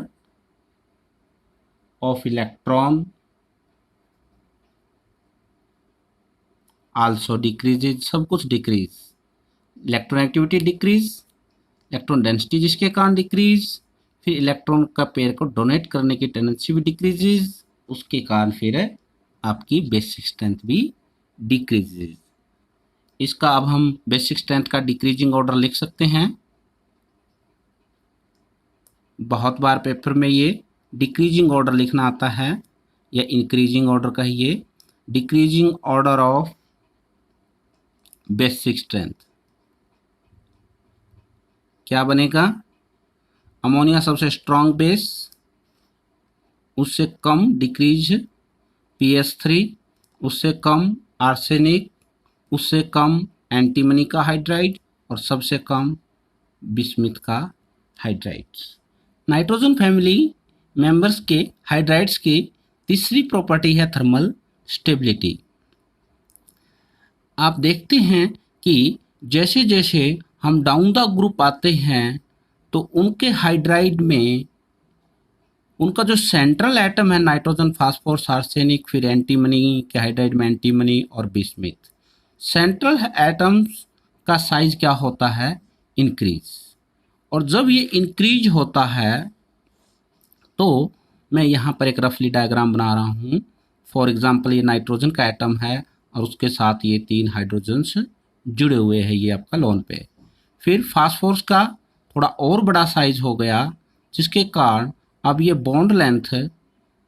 of electron also decreases, सब कुछ decrease, electron activity decrease, electron density जिसके कारण डिक्रीज, फिर इलेक्ट्रॉन का पेयर को डोनेट करने की टेंडेंसी भी डिक्रीजेज, उसके कारण फिर आपकी बेसिक स्ट्रेंथ भी डिक्रीजेज। इसका अब हम बेसिक स्ट्रेंथ का डिक्रीजिंग ऑर्डर लिख सकते हैं। बहुत बार पेपर में ये डिक्रीजिंग ऑर्डर लिखना आता है या इंक्रीजिंग ऑर्डर कहिए, decreasing order of basic strength क्या बनेगा? अमोनिया सबसे स्ट्रॉन्ग बेस, उससे कम डिक्रीज PS3, उससे कम आर्सेनिक, उससे कम एंटीमनी का हाइड्राइड और सबसे कम बिस्मिथ का हाइड्राइड्स। नाइट्रोजन फैमिली मेंबर्स के हाइड्राइड्स की तीसरी प्रॉपर्टी है थर्मल स्टेबिलिटी। आप देखते हैं कि जैसे जैसे हम डाउन द ग्रुप आते हैं तो उनके हाइड्राइड में उनका जो सेंट्रल एटम है नाइट्रोजन, फास्फोरस, आर्सेनिक, फिर एंटीमनी के हाइड्राइड में एंटीमनी और बिस्मिथ, सेंट्रल एटम्स का साइज क्या होता है? इंक्रीज। और जब ये इंक्रीज होता है तो मैं यहाँ पर एक रफली डायग्राम बना रहा हूँ। फॉर एग्जांपल ये नाइट्रोजन का एटम है और उसके साथ ये 3 हाइड्रोजन्स जुड़े हुए हैं, ये आपका लोन पे। फिर फास्फोरस का थोड़ा और बड़ा साइज हो गया, जिसके कारण अब ये बॉन्ड लेंथ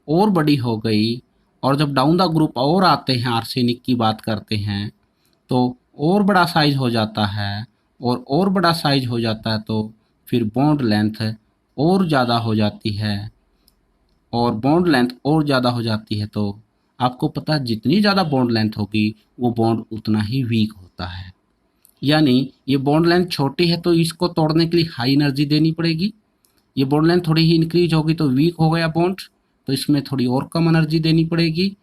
और बड़ी हो गई, और जब डाउन द ग्रुप और आते हैं, आर्सेनिक की बात करते हैं, तो और बड़ा साइज हो जाता है, और बड़ा साइज हो जाता है तो फिर बॉन्ड लेंथ और ज़्यादा हो जाती है, और बॉन्ड लेंथ और ज़्यादा हो जाती है तो आपको पता है जितनी ज़्यादा बॉन्ड लेंथ होगी वो बॉन्ड उतना ही वीक होता है। यानी ये बॉन्ड लेंथ छोटी है तो इसको तोड़ने के लिए हाई एनर्जी देनी पड़ेगी, ये बॉन्ड लेंथ थोड़ी ही इंक्रीज होगी तो वीक हो गया बॉन्ड, तो इसमें थोड़ी और कम एनर्जी देनी पड़ेगी,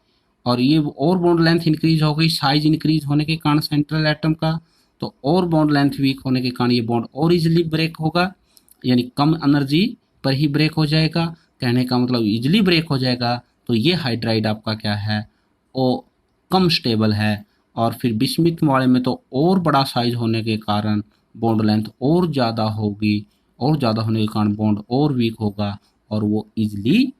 और ये और बॉन्ड लेंथ इंक्रीज हो गई साइज इंक्रीज होने के कारण सेंट्रल एटम का, तो और बॉन्ड लेंथ वीक होने के कारण ये बॉन्ड और इजीली ब्रेक होगा, यानी कम एनर्जी पर ही ब्रेक हो जाएगा। कहने का मतलब इजीली ब्रेक हो जाएगा, तो ये हाइड्राइड आपका क्या है? वो कम स्टेबल है। और फिर बिस्मिथ वाले में तो और बड़ा साइज होने के कारण बॉन्ड लेंथ और ज़्यादा होगी, और ज़्यादा होने के कारण बॉन्ड और वीक होगा और वो इजीली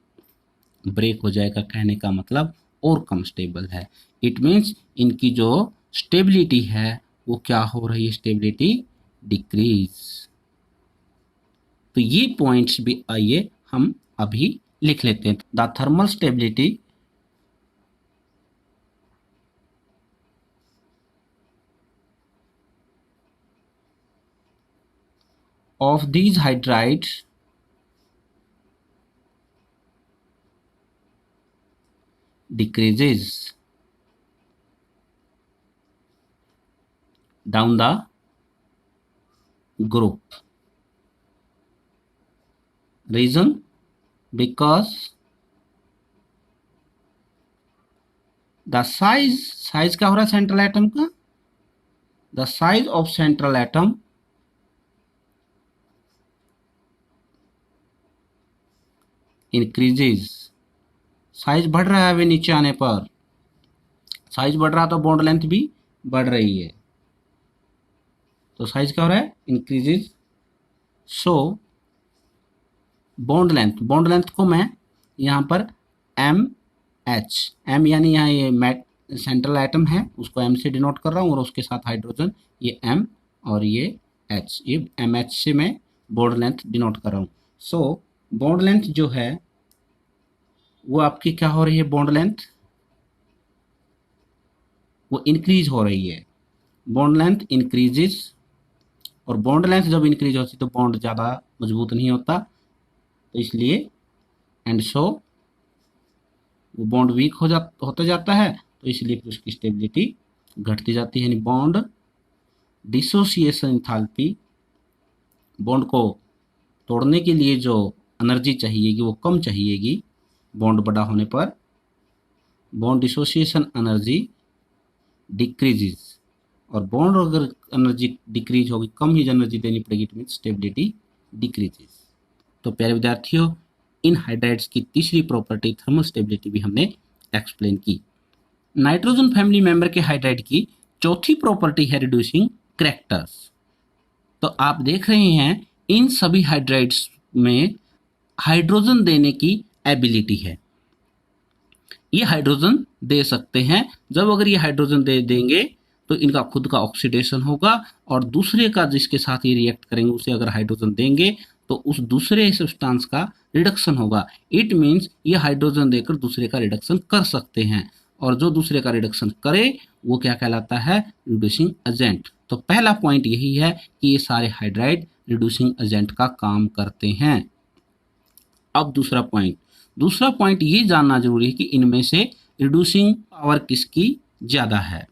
ब्रेक हो जाएगा। कहने का मतलब और कम स्टेबल है। इट मीन्स इनकी जो स्टेबिलिटी है वो क्या हो रही है? Stability decrease. तो ये पॉइंट्स भी आइए हम अभी लिख लेते हैं। The thermal stability of these hydrides decreases down the group. Reason? Because the size क्या हो रहा है सेंट्रल एटम का? The size of central atom increases, size बढ़ रहा है अभी नीचे आने पर, साइज बढ़ रहा तो बॉन्ड लेंथ भी बढ़ रही है, तो साइज क्या हो रहा है? इंक्रीजेज। सो बॉन्ड लेंथ को मैं यहाँ पर एम यानी यहाँ ये सेंट्रल एटम है उसको एम से डिनोट कर रहा हूँ, और उसके साथ हाइड्रोजन ये एम और ये एच, ये MH से मैं बॉन्ड लेंथ डिनोट कर रहा हूँ। सो बॉन्ड लेंथ जो है वो आपकी क्या हो रही है? बॉन्ड लेंथ वो इंक्रीज हो रही है, बॉन्ड लेंथ इंक्रीजेस, और बॉन्ड लेंथ जब इंक्रीज होती है तो बॉन्ड ज़्यादा मजबूत नहीं होता, तो इसलिए एंड सो वो बॉन्ड वीक होता जाता है, तो इसलिए फिर उसकी स्टेबिलिटी घटती जाती है। यानी बॉन्ड डिसोसिएशन एंथैल्पी, बॉन्ड को तोड़ने के लिए जो एनर्जी चाहिएगी वो कम चाहिएगी बॉन्ड बड़ा होने पर, बॉन्ड डिसोसिएशन एनर्जी डिक्रीजेस, और बॉन्ड अगर एनर्जी डिक्रीज होगी, कम ही एनर्जी देनी पड़ेगी, इट मीन्स स्टेबिलिटी डिक्रीजेस। तो प्यारे विद्यार्थियों, इन हाइड्राइड्स की तीसरी प्रॉपर्टी थर्मल स्टेबिलिटी भी हमने एक्सप्लेन की। नाइट्रोजन फैमिली मेंबर के हाइड्राइड की चौथी प्रॉपर्टी है रिड्यूसिंग करैक्टर्स। तो आप देख रहे हैं इन सभी हाइड्राइड्स में हाइड्रोजन देने की एबिलिटी है। ये हाइड्रोजन दे सकते हैं। जब अगर ये हाइड्रोजन दे देंगे तो इनका खुद का ऑक्सीडेशन होगा और दूसरे का जिसके साथ ये रिएक्ट करेंगे उसे अगर हाइड्रोजन देंगे तो उस दूसरे सब्सटेंस का रिडक्शन होगा। इट मीन्स ये हाइड्रोजन देकर दूसरे का रिडक्शन कर सकते हैं और जो दूसरे का रिडक्शन करे वो क्या कहलाता है, रिड्यूसिंग एजेंट। तो पहला पॉइंट यही है कि ये सारे हाइड्राइड रिड्यूसिंग एजेंट का काम करते हैं। अब दूसरा पॉइंट ये जानना जरूरी है कि इनमें से रिड्यूसिंग पावर किसकी ज्यादा है।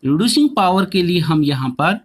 रिड्यूसिंग पावर के लिए हम यहाँ पर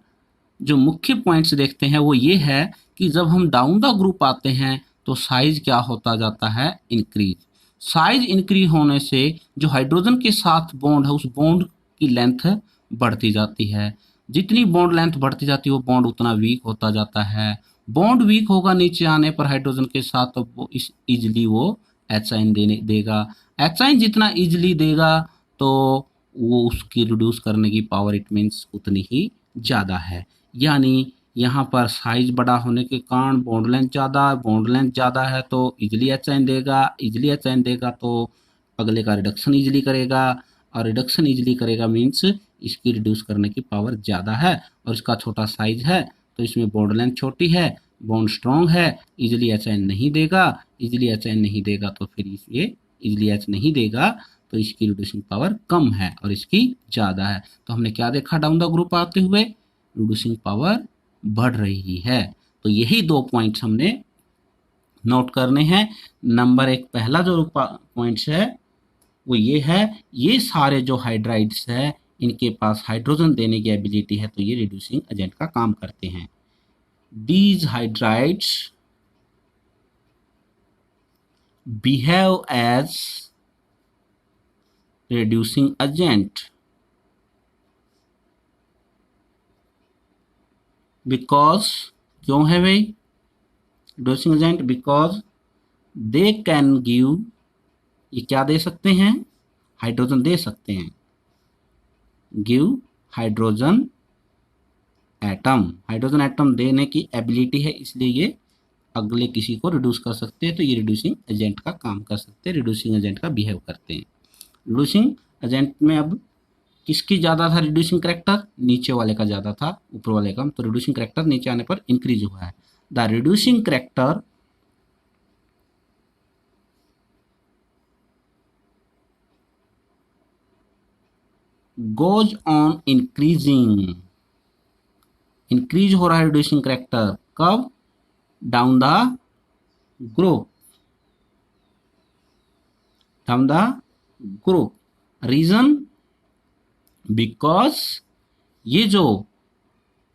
जो मुख्य पॉइंट्स देखते हैं वो ये है कि जब हम डाउन द ग्रुप आते हैं तो साइज क्या होता जाता है, इंक्रीज। साइज इंक्रीज होने से जो हाइड्रोजन के साथ बॉन्ड है उस बॉन्ड की लेंथ बढ़ती जाती है। जितनी बॉन्ड लेंथ बढ़ती जाती है वो बॉन्ड उतना वीक होता जाता है। बॉन्ड वीक होगा नीचे आने पर हाइड्रोजन के साथ तो वो इजिली वो एच देगा। एच जितना इजिली देगा तो वो उसकी रिड्यूस करने की पावर इट मीन्स उतनी ही ज़्यादा है। यानी यहाँ पर साइज बड़ा होने के कारण बॉन्ड लेंथ ज़्यादा है तो इजिली एच देगा तो अगले का रिडक्शन इजिली करेगा और रिडक्शन इजिली करेगा मीन्स इसकी रिड्यूस करने की पावर ज़्यादा है और इसका छोटा साइज है तो इसमें बॉन्ड लेंथ छोटी है, बॉन्ड स्ट्रॉन्ग है, इजिली एच नहीं देगा तो फिर ये इजिली एच नहीं देगा तो इसकी रिड्यूसिंग पावर कम है और इसकी ज़्यादा है। तो हमने क्या देखा, डाउन द ग्रुप आते हुए रिड्यूसिंग पावर बढ़ रही है। तो यही दो पॉइंट्स हमने नोट करने हैं। नंबर एक पहला जो पॉइंट्स है वो ये है, ये सारे जो हाइड्राइड्स है इनके पास हाइड्रोजन देने की एबिलिटी है तो ये रिड्यूसिंग एजेंट का काम करते हैं। These hydrides behave as reducing agent because क्यों है भाई reducing agent? Because they can give, ये क्या दे सकते हैं, हाइड्रोजन दे सकते हैं। गिव हाइड्रोजन एटम देने की एबिलिटी है, इसलिए ये अगले किसी को रिड्यूस कर सकते हैं तो ये रिड्यूसिंग एजेंट का काम कर सकते हैं, रिड्यूसिंग एजेंट का बिहेव करते हैं। रिड्यूसिंग एजेंट में अब किसकी ज़्यादा था रिड्यूसिंग करैक्टर, नीचे वाले का ज़्यादा था ऊपर वाले का, तो रिड्यूसिंग करैक्टर नीचे आने पर इंक्रीज हुआ है। The reducing character goes on increase हो रहा है रिड्यूसिंग करैक्टर, कब, down the group, reason because ये जो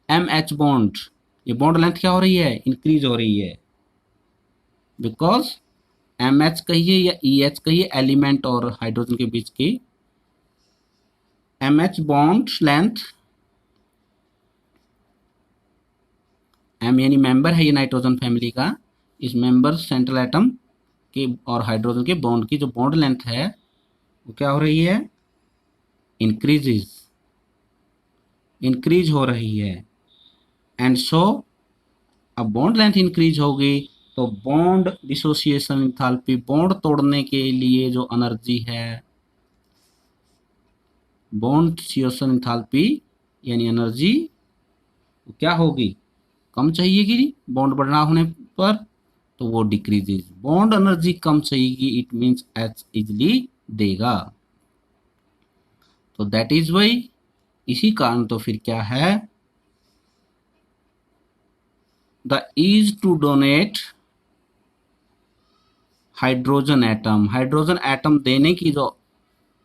MH बॉन्ड, ये बॉन्ड लेंथ क्या हो रही है, इंक्रीज हो रही है। बिकॉज MH कहिए या EH कहिए, एलिमेंट और हाइड्रोजन के बीच की MH बॉन्ड लेंथ, M यानी मेंबर है ये नाइट्रोजन फैमिली का, इस मेंबर सेंट्रल एटम के और हाइड्रोजन के बॉन्ड की जो बॉन्ड लेंथ है वो क्या हो रही है, इंक्रीज हो रही है। एंड सो अब बॉन्ड लेंथ इंक्रीज होगी तो बॉन्ड डिसोसिएशन एंथैल्पी, बॉन्ड तोड़ने के लिए जो एनर्जी है, बॉन्ड डिसोसिएशन एंथैल्पी यानी एनर्जी क्या होगी, कम चाहिएगी बॉन्ड बढ़ना होने पर तो वो डिक्रीजेज। बॉन्ड एनर्जी कम चाहिएगी इट मीन्स एच इजली देगा। तो दैट इज वाई, इसी कारण तो फिर क्या है, the ease to donate hydrogen atom देने की जो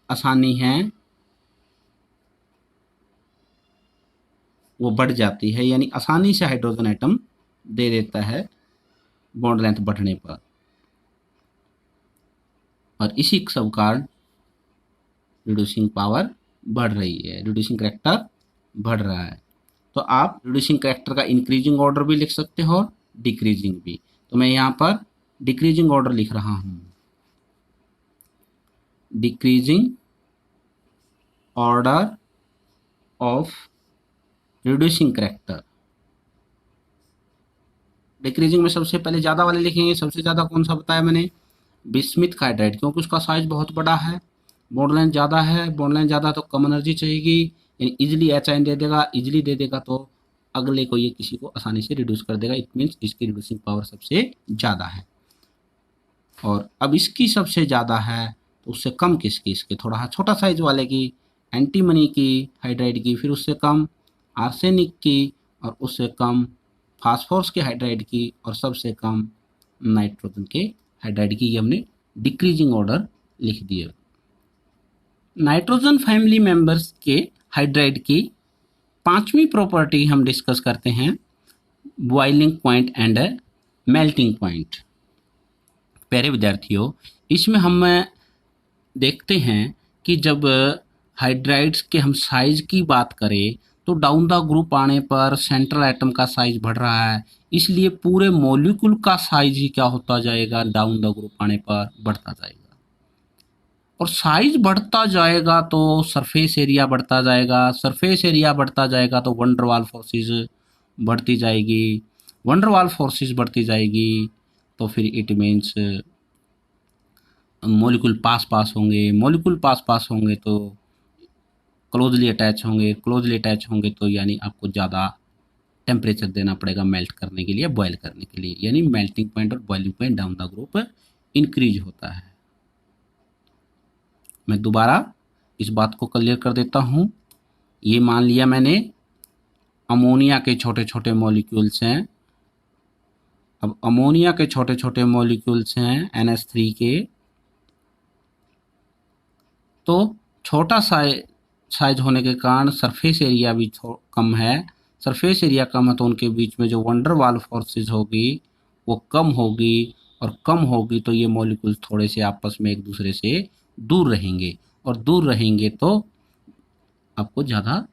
आसानी है वो बढ़ जाती है, यानी आसानी से हाइड्रोजन एटम दे देता है बॉन्ड लेंथ बढ़ने पर। और इसी सब कारण रिड्यूसिंग पावर बढ़ रही है, रिड्यूसिंग करैक्टर बढ़ रहा है। तो आप रिड्यूसिंग करैक्टर का इंक्रीजिंग ऑर्डर भी लिख सकते हो और डिक्रीजिंग भी। तो मैं यहाँ पर डिक्रीजिंग ऑर्डर लिख रहा हूँ, decreasing order of reducing character. Decreasing में सबसे पहले ज़्यादा वाले लिखेंगे। सबसे ज़्यादा कौन सा बताया मैंने? बिस्मिथ का हाइड्राइड, क्योंकि उसका साइज बहुत बड़ा है, बॉन्ड लाइन ज़्यादा है। बॉन्ड लाइन ज़्यादा तो कम एनर्जी चाहिएगी, यानी इजिली एच आयन दे देगा। इजिली दे देगा तो अगले को ये किसी को आसानी से रिड्यूस कर देगा। इट मीन्स इसकी रिड्यूसिंग पावर सबसे ज़्यादा है। और अब इसकी सबसे ज़्यादा है तो उससे कम किसकी? इसके थोड़ा छोटा साइज वाले की, एंटीमनी की हाइड्राइड की, फिर उससे कम आर्सेनिक की, और उससे कम फास्फोरस के हाइड्राइड की, और सबसे कम नाइट्रोजन के हाइड्राइड की। ये हमने डिक्रीजिंग ऑर्डर लिख दिए। नाइट्रोजन फैमिली मेंबर्स के हाइड्राइड की पांचवी प्रॉपर्टी हम डिस्कस करते हैं, boiling point and melting point. प्यारे विद्यार्थियों, इसमें हम देखते हैं कि जब हाइड्राइड्स के हम साइज की बात करें तो डाउन द ग्रुप आने पर सेंट्रल एटम का साइज बढ़ रहा है, इसलिए पूरे मॉलिक्यूल का साइज ही क्या होता जाएगा? डाउन द ग्रुप आने पर बढ़ता जाएगा। और साइज बढ़ता जाएगा तो सरफेस एरिया बढ़ता जाएगा, सरफेस एरिया बढ़ता जाएगा तो वंडरवाल फोर्सेस बढ़ती जाएगी, वंडरवाल फोर्सेस बढ़ती जाएगी तो फिर इट मीन्स मॉलिक्यूल पास पास होंगे, मॉलिक्यूल पास पास होंगे तो क्लोजली अटैच होंगे, क्लोजली अटैच होंगे तो यानी आपको ज़्यादा टेम्परेचर देना पड़ेगा मेल्ट करने के लिए, बॉयल करने के लिए। यानी मेल्टिंग पॉइंट और boiling point down the group increase होता है। मैं दोबारा इस बात को क्लियर कर देता हूँ। ये मान लिया मैंने अमोनिया के छोटे छोटे मॉलिक्यूल्स हैं। अब अमोनिया के छोटे छोटे मॉलिक्यूल्स हैं NH3 के, तो छोटा साइज होने के कारण सरफेस एरिया भी कम है। सरफेस एरिया कम है तो उनके बीच में जो वंडरवाल फोर्सेस होगी वो कम होगी, और कम होगी तो ये मॉलिक्यूल्स थोड़े से आपस में एक दूसरे से दूर रहेंगे, और दूर रहेंगे तो आपको ज़्यादा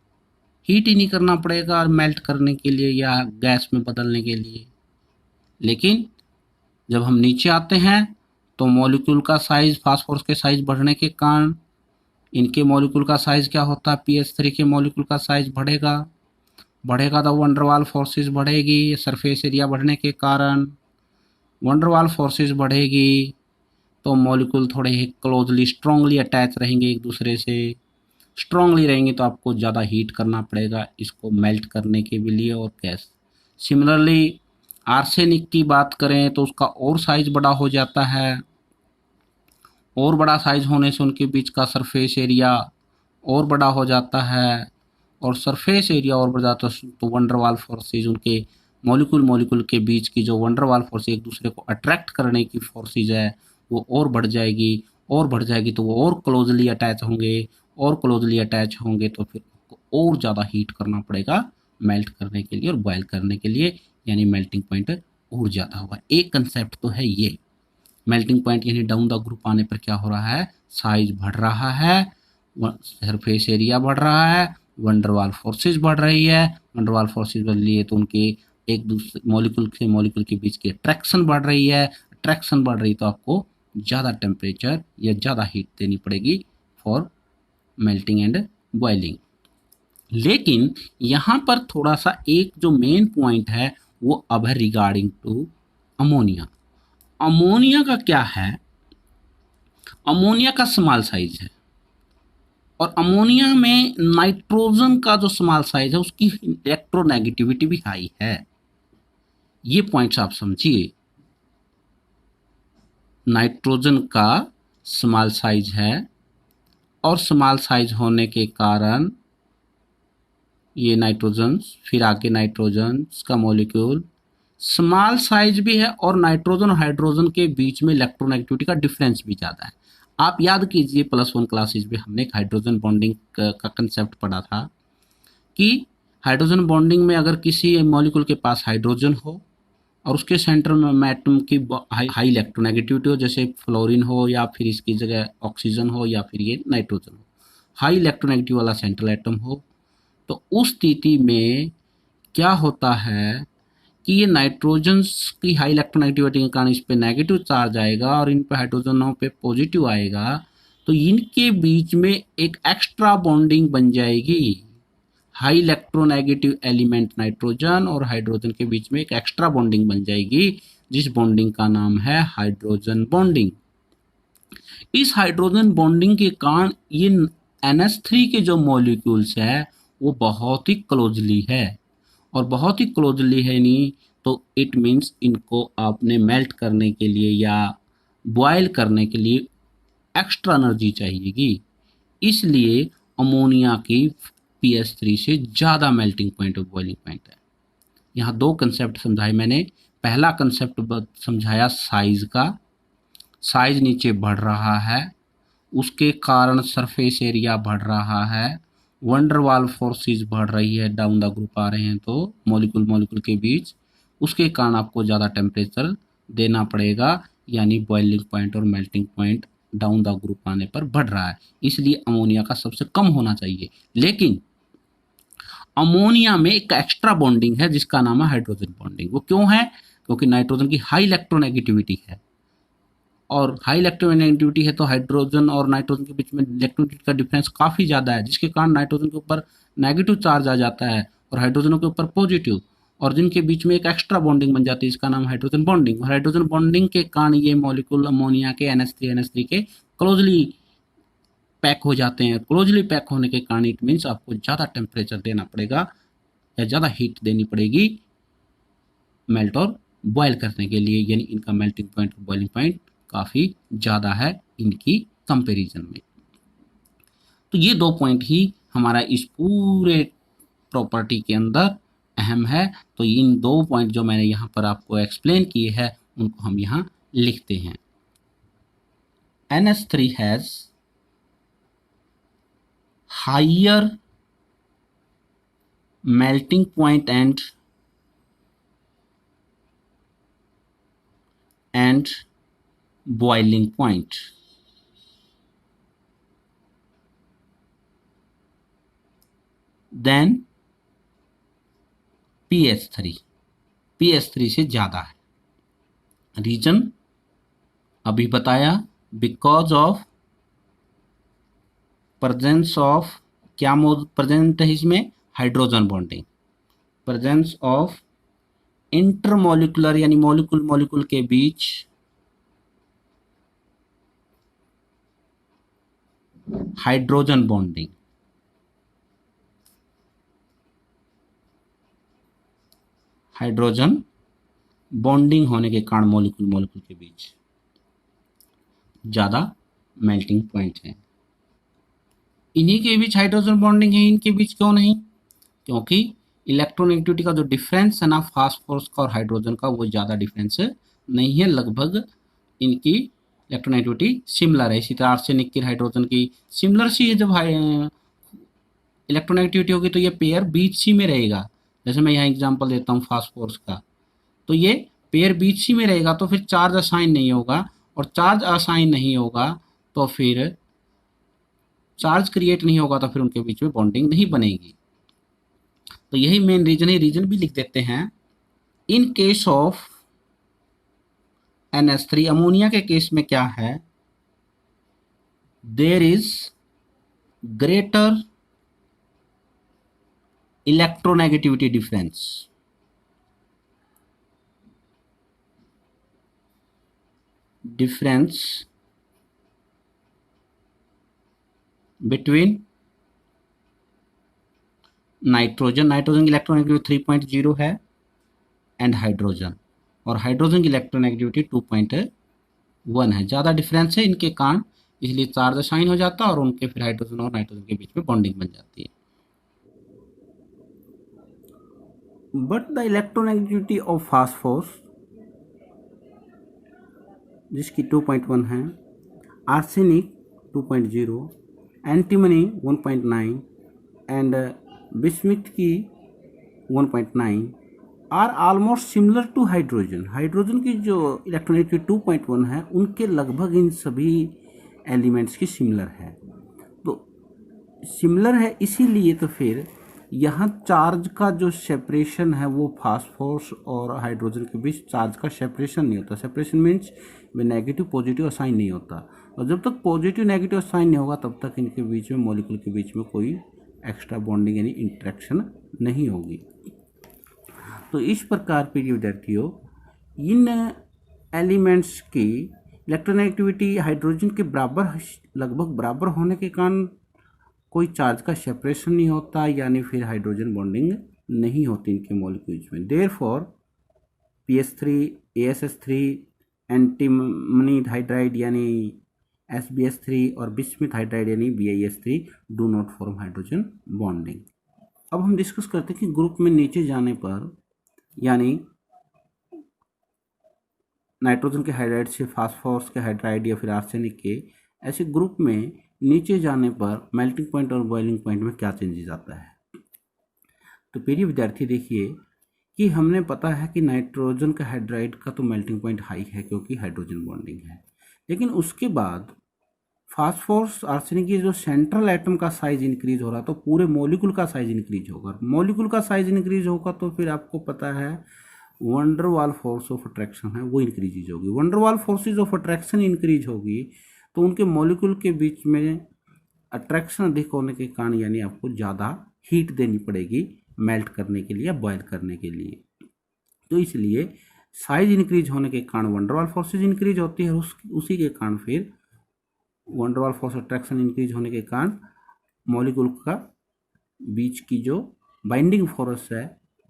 हीट ही नहीं करना पड़ेगा मेल्ट करने के लिए या गैस में बदलने के लिए। लेकिन जब हम नीचे आते हैं तो मॉलिक्यूल का साइज, फास्फोरस के साइज बढ़ने के कारण इनके मॉलिक्यूल का साइज क्या होता है? PH3 के मॉलिक्यूल का साइज बढ़ेगा, बढ़ेगा तो वंडरवाल फोर्सेस बढ़ेगी सरफेस एरिया बढ़ने के कारण। वंडरवाल फोर्सेस बढ़ेगी तो मॉलिक्यूल थोड़े ही क्लोजली स्ट्रांगली अटैच रहेंगे एक दूसरे से। स्ट्रांगली रहेंगे तो आपको ज़्यादा हीट करना पड़ेगा इसको मेल्ट करने के लिए और गैस। सिमिलरली आर्सेनिक की बात करें तो उसका और साइज बड़ा हो जाता है, और बड़ा साइज होने से उनके बीच का सरफेस एरिया और बड़ा हो जाता है, और सरफेस एरिया और बढ़ जाता है तो वंडरवाल फोर्सेज, उनके मॉलिक्यूल के बीच की जो वंडरवाल फोर्स एक दूसरे को अट्रैक्ट करने की फोर्सेज है वो और बढ़ जाएगी, और बढ़ जाएगी तो वो और क्लोजली अटैच होंगे, और क्लोजली अटैच होंगे तो फिर आपको और ज़्यादा हीट करना पड़ेगा मेल्ट करने के लिए और बॉयल करने के लिए, यानी मेल्टिंग पॉइंट और ज़्यादा होगा। एक कंसेप्ट तो है ये, मेल्टिंग पॉइंट यानी डाउन द ग्रुप आने पर क्या हो रहा है? साइज बढ़ रहा है, सरफेस एरिया बढ़ रहा है, वंडरवाल फोर्सेस बढ़ रही है। वंडरवाल फोर्सेस बढ़ रही है तो उनके एक दूसरे मॉलिक्यूल से मॉलिक्यूल के बीच की अट्रैक्शन बढ़ रही है। अट्रैक्शन बढ़ रही तो आपको ज़्यादा टेम्परेचर या ज़्यादा हीट देनी पड़ेगी फॉर मेल्टिंग एंड बॉइलिंग। लेकिन यहाँ पर थोड़ा सा एक जो मेन पॉइंट है वो अब है रिगार्डिंग टू अमोनिया। अमोनिया का क्या है? अमोनिया का स्मॉल साइज है, और अमोनिया में नाइट्रोजन का जो स्मॉल साइज है उसकी इलेक्ट्रोनेगेटिविटी भी हाई है। ये पॉइंट्स आप समझिए। नाइट्रोजन का स्मॉल साइज है, और स्मॉल साइज होने के कारण ये नाइट्रोजन, फिर आके नाइट्रोजन का मॉलिक्यूल स्मॉल साइज भी है, और नाइट्रोजन और हाइड्रोजन के बीच में इलेक्ट्रोनेगेटिविटी का डिफरेंस भी ज़्यादा है। आप याद कीजिए +1 क्लासेज में हमने एक हाइड्रोजन बॉन्डिंग का कंसेप्ट पढ़ा था कि हाइड्रोजन बॉन्डिंग में अगर किसी मॉलिक्यूल के पास हाइड्रोजन हो और उसके सेंटर में एटम की हाई इलेक्ट्रोनेगेटिविटी हो, जैसे फ्लोरीन हो या फिर इसकी जगह ऑक्सीजन हो या फिर ये नाइट्रोजन हो, हाई इलेक्ट्रोनेगेटिव वाला सेंट्रल एटम हो, तो उस स्थिति में क्या होता है कि ये नाइट्रोजन की हाई इलेक्ट्रोनेगेटिविटी के कारण इस पे नेगेटिव चार्ज आएगा और इन पे हाइड्रोजनों पे पॉजिटिव आएगा, तो इनके बीच में एक एक्स्ट्रा बॉन्डिंग बन जाएगी। हाई इलेक्ट्रोनेगेटिव एलिमेंट नाइट्रोजन और हाइड्रोजन के बीच में एक एक्स्ट्रा बॉन्डिंग बन जाएगी, जिस बॉन्डिंग का नाम है हाइड्रोजन बॉन्डिंग। इस हाइड्रोजन बॉन्डिंग के कारण ये NH3 के जो मॉलिक्यूल्स है वो बहुत ही क्लोजली है, और बहुत ही क्लोजली है नहीं तो इट मीन्स इनको आपने मेल्ट करने के लिए या बॉयल करने के लिए एक्स्ट्रा एनर्जी चाहिएगी। इसलिए अमोनिया की PS3 से ज़्यादा मेल्टिंग पॉइंट और बॉइलिंग पॉइंट है। यहाँ दो कंसेप्ट समझाए मैंने। पहला कंसेप्ट समझाया साइज का, साइज नीचे बढ़ रहा है, उसके कारण सरफेस एरिया बढ़ रहा है, वंडरवाल फोर्सेस बढ़ रही है, डाउन द ग्रुप आ रहे हैं तो मॉलिक्यूल मॉलिक्यूल के बीच, उसके कारण आपको ज़्यादा टेम्परेचर देना पड़ेगा, यानी बॉइलिंग पॉइंट और melting point down the group आने पर बढ़ रहा है। इसलिए अमोनिया का सबसे कम होना चाहिए। लेकिन अमोनिया में एक एक्स्ट्रा बॉन्डिंग है जिसका नाम है हाइड्रोजन बॉन्डिंग। वो क्यों है? क्योंकि नाइट्रोजन की हाई इलेक्ट्रोनेगेटिविटी है, और हाई इलेक्ट्रोनेगेटिविटी है तो हाइड्रोजन और नाइट्रोजन के बीच में इलेक्ट्रोनेगेटिविटी का डिफरेंस काफ़ी ज़्यादा है, जिसके कारण नाइट्रोजन के ऊपर नेगेटिव चार्ज आ जाता है और हाइड्रोजनों के ऊपर पॉजिटिव, और जिनके बीच में एक एक्स्ट्रा बॉन्डिंग बन जाती है, इसका नाम हाइड्रोजन बॉन्डिंग। और हाइड्रोजन बॉन्डिंग के कारण ये मॉलिक्यूल अमोनिया के NH3 के क्लोजली पैक हो जाते हैं। क्लोजली पैक होने के कारण इट मीन्स आपको ज़्यादा टेम्परेचर देना पड़ेगा या ज़्यादा हीट देनी पड़ेगी मेल्ट और बॉयल करने के लिए, यानी इनका मेल्टिंग पॉइंट और बॉइलिंग पॉइंट काफ़ी ज़्यादा है इनकी कंपैरिजन में। तो ये दो पॉइंट ही हमारा इस पूरे प्रॉपर्टी के अंदर अहम है। तो इन दो पॉइंट जो मैंने यहाँ पर आपको एक्सप्लेन किए हैं उनको हम यहाँ लिखते हैं। NH3 has higher melting point and boiling point then PS3 से ज़्यादा है। रीजन अभी बताया, बिकॉज ऑफ प्रेजेंस ऑफ, क्या प्रेजेंट है इसमें? Hydrogen bonding, presence of intermolecular यानी मॉलिक्यूल मॉलिक्यूल के बीच हाइड्रोजन बॉन्डिंग, हाइड्रोजन बॉन्डिंग होने के कारण मॉलिक्यूल मॉलिक्यूल के बीच ज़्यादा मेल्टिंग पॉइंट है। इन्हीं के बीच हाइड्रोजन बॉन्डिंग है, इनके बीच क्यों नहीं? क्योंकि इलेक्ट्रोनेगेटिविटी का जो डिफरेंस है ना फास्फोरस का और हाइड्रोजन का, वो ज़्यादा डिफरेंस नहीं है, लगभग इनकी इलेक्ट्रोनेगेटिविटी सिमिलर है। इसी तरह आर्सेनिक की हाइड्रोजन की सिमिलर सी है। जब इलेक्ट्रोनेगेटिविटी होगी तो ये पेयर बीच सी में रहेगा। जैसे मैं यहाँ एग्जांपल देता हूँ फास्फोरस का, तो ये पेयर बीच सी में रहेगा, तो फिर चार्ज असाइन नहीं होगा, और चार्ज असाइन नहीं होगा तो फिर चार्ज क्रिएट नहीं होगा, तो फिर उनके बीच में बॉन्डिंग नहीं बनेगी। तो यही मेन रीजन है। रीजन भी लिख देते हैं। In case of NH3, ammonia के केस में क्या है? There is greater electronegativity difference, between nitrogen की इलेक्ट्रोनेगेटिविटी 3.0 है, एंड हाइड्रोजन, और हाइड्रोजन की इलेक्ट्रोनेगेटिविटी 2.1 है। ज़्यादा डिफरेंस है इनके कारण, इसलिए चार्ज असाइन हो जाता है और उनके फिर हाइड्रोजन और नाइट्रोजन के बीच में बॉन्डिंग बन जाती है। But the electronegativity of phosphorus, जिसकी 2.1 है, आर्सेनिक 2.0, एंटीमनी 1.9 एंड बिस्मिथ की 1.9 are almost similar to hydrogen. Hydrogen की जो इलेक्ट्रोनेगेटिविटी 2.1 है, उनके लगभग इन सभी एलिमेंट्स की सिमिलर है। तो सिमिलर है, इसीलिए तो फिर यहाँ चार्ज का जो सेपरेशन है वो फास्फोरस और हाइड्रोजन के बीच चार्ज का सेपरेशन नहीं होता। सेपरेशन मीन्स में नेगेटिव पॉजिटिव असाइन नहीं होता, और जब तक पॉजिटिव नेगेटिव असाइन नहीं होगा तब तक इनके बीच में, मॉलिक्यूल के बीच में कोई एक्स्ट्रा बॉन्डिंग यानी इंटरेक्शन नहीं होगी। तो इस प्रकार प्रिय विद्यार्थियों, इन एलिमेंट्स की इलेक्ट्रोनेगेटिविटी हाइड्रोजन के बराबर, लगभग बराबर होने के कारण कोई चार्ज का सेपरेशन नहीं होता, यानी फिर हाइड्रोजन बॉन्डिंग नहीं होती इनके मॉलिक्यूल्स में। Therefore PS3, ASS3, antimony hydride यानी SbS3 और बिस्मिथ हाइड्राइड यानी BiS3 do not form hydrogen bonding. अब हम डिस्कस करते हैं कि ग्रुप में नीचे जाने पर, यानी नाइट्रोजन के हाइड्राइड से फास्फोरस के हाइड्राइड या फिर आर्सेनिक के, ऐसे ग्रुप में नीचे जाने पर मेल्टिंग पॉइंट और बॉइलिंग पॉइंट में क्या चेंजेस आता है। तो प्रिय विद्यार्थी देखिए कि हमने पता है कि नाइट्रोजन का हाइड्राइड का तो मेल्टिंग पॉइंट हाई है क्योंकि हाइड्रोजन बॉन्डिंग है, लेकिन उसके बाद फास्फोरस आर्सेनिक की जो सेंट्रल एटम का साइज इंक्रीज हो रहा, तो पूरे मॉलिक्यूल का साइज इंक्रीज होगा। मॉलिक्यूल का साइज इंक्रीज होगा तो फिर आपको पता है वंडरवाल फोर्स ऑफ अट्रैक्शन है वो इंक्रीज होगी। Van der Waals forces of attraction increase होगी तो उनके मॉलिक्यूल के बीच में अट्रैक्शन अधिक होने के कारण यानी आपको ज़्यादा हीट देनी पड़ेगी मेल्ट करने के लिए या बॉयल करने के लिए। तो इसलिए साइज इंक्रीज होने के कारण वंडरवाल फोर्सेज इंक्रीज होती है, उसी के कारण फिर वंडरवाल फोर्स अट्रैक्शन इंक्रीज होने के कारण मॉलिक्यूल का बीच की जो बाइंडिंग फोर्स है,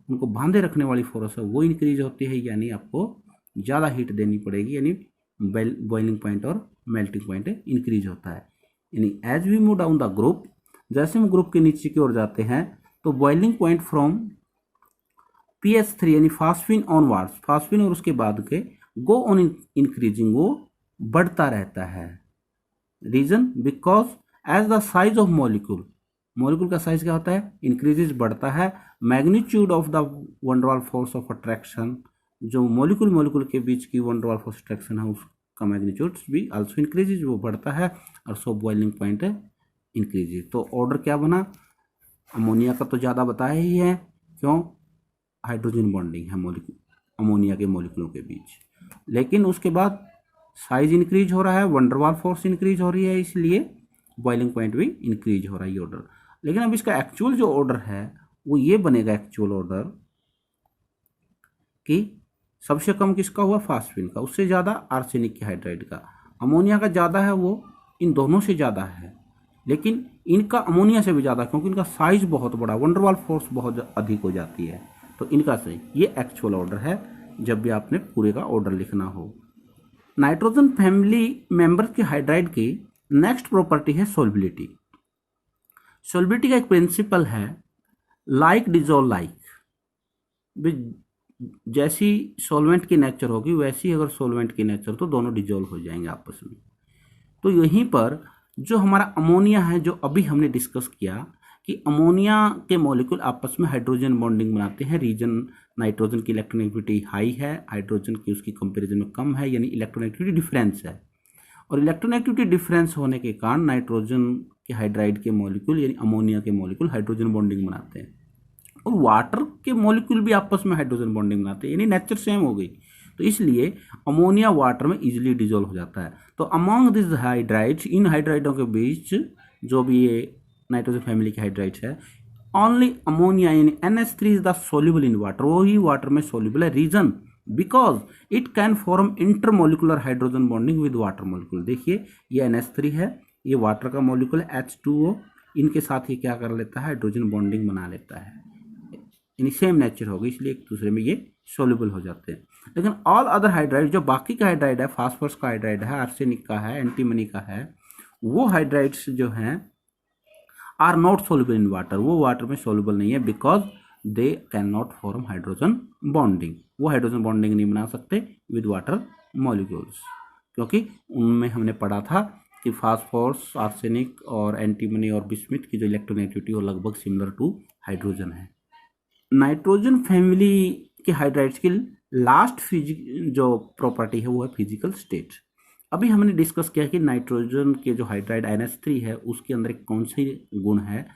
उनको बांधे रखने वाली फोर्स है, वो इंक्रीज होती है, यानी आपको ज़्यादा हीट देनी पड़ेगी, यानी बॉइलिंग पॉइंट और मेल्टिंग पॉइंट इंक्रीज होता है। यानी as we move down the group, जैसे हम ग्रुप के नीचे की ओर जाते हैं तो बॉइलिंग पॉइंट फ्रॉम PS3 यानी फास्फिन ऑनवर्ड्स, फास्फिन और उसके बाद के गो ऑन इंक्रीजिंग, वो बढ़ता रहता है। Reason because as the size of molecule, molecule का साइज क्या होता है, इंक्रीजेज बढ़ता है। Magnitude of the van der Waals force of attraction, जो मॉलिक्यूल के बीच की वंडरवाल फोर्स अट्रैक्शन है उसका मैग्नीट्यूड भी आल्सो इंक्रीजेज, वो बढ़ता है, और सो बॉइलिंग पॉइंट इंक्रीजेज। तो ऑर्डर क्या बना, अमोनिया का तो ज़्यादा बताया ही है, क्यों, हाइड्रोजन बॉन्डिंग है मॉलिक्यूल अमोनिया के मॉलिक्यूलों के बीच, लेकिन उसके बाद साइज इंक्रीज हो रहा है, वंडरवाल फोर्स इंक्रीज हो रही है, इसलिए बॉइलिंग पॉइंट भी इंक्रीज हो रहा है ये ऑर्डर। लेकिन अब इसका एक्चुअल जो ऑर्डर है वो ये बनेगा, एक्चुअल ऑर्डर कि सबसे कम किसका हुआ, फास्फिन का, उससे ज़्यादा आर्सेनिक के हाइड्राइड का, अमोनिया का ज़्यादा है वो इन दोनों से ज़्यादा है, लेकिन इनका अमोनिया से भी ज़्यादा क्योंकि इनका साइज बहुत बड़ा, वंडरवाल फोर्स बहुत अधिक हो जाती है, तो इनका सही, ये एक्चुअल ऑर्डर है जब भी आपने पूरे का ऑर्डर लिखना हो। नाइट्रोजन फैमिली मेंबर्स के हाइड्राइड की नेक्स्ट प्रॉपर्टी है सोल्बिलिटी। सोल्बिलिटी का एक प्रिंसिपल है लाइक डिजोल्व लाइक, जैसी सॉल्वेंट की नेचर होगी वैसी अगर सॉल्वेंट की नेचर तो दोनों डिजोल्व हो जाएंगे आपस में। तो यहीं पर जो हमारा अमोनिया है, जो अभी हमने डिस्कस किया कि अमोनिया के मॉलिक्यूल आपस में हाइड्रोजन बॉन्डिंग बनाते हैं, रीजन नाइट्रोजन की इलेक्ट्रोनेगेटिविटी हाई है, हाइड्रोजन की उसकी कंपैरिजन में कम है, यानी इलेक्ट्रोनेगेटिविटी डिफरेंस है, और इलेक्ट्रोनेगेटिविटी डिफरेंस होने के कारण नाइट्रोजन के हाइड्राइड के मॉलिक्यूल यानी अमोनिया के मॉलिक्यूल हाइड्रोजन बॉन्डिंग बनाते हैं, और वाटर के मॉलिक्यूल भी आपस में हाइड्रोजन बॉन्डिंग बनाते हैं, यानी नेचर सेम हो गई, तो इसलिए अमोनिया वाटर में इजीली डिजोल्व हो जाता है। तो अमॉन्ग दिस हाइड्राइड्स, इन हाइड्राइडों के बीच जो भी ये नाइट्रोजन फैमिली के हाइड्राइड्स है, ओनली अमोनिया यानी NH3 is the soluble in water, वो ही वाटर में सोल्यूबल है, reason because it can form intermolecular hydrogen bonding with water molecule. देखिए ये NH3 है, ये वाटर का मॉलिक्यूल है H2O, इनके साथ ये क्या कर लेता है, हाइड्रोजन बॉन्डिंग बना लेता है, यानी सेम नेचर होगी, इसलिए एक दूसरे में ये सोल्यूबल हो जाते हैं। लेकिन ऑल अदर हाइड्राइड, जो बाकी का हाइड्राइड है, फास्फोरस का हाइड्राइड है, आर्सेनिक का है, एंटीमनी का है, वो हाइड्राइड्स जो हैं are not soluble in water, वो वाटर में सोल्यूबल नहीं है, because they can not form hydrogen bonding, वो हाइड्रोजन बॉन्डिंग नहीं बना सकते विद वाटर मॉलिक्यूल्स, क्योंकि उनमें हमने पढ़ा था कि फास्फोरस, आर्सेनिक और एंटीमनी और बिस्मिथ की जो इलेक्ट्रोनेगेटिविटी वो लगभग सिमिलर टू हाइड्रोजन है। नाइट्रोजन फैमिली के हाइड्राइड्स की लास्ट जो प्रॉपर्टी है वो है फिजिकल स्टेट। अभी हमने डिस्कस किया कि नाइट्रोजन के जो हाइड्राइड NH3 है उसके अंदर कौन से गुण है,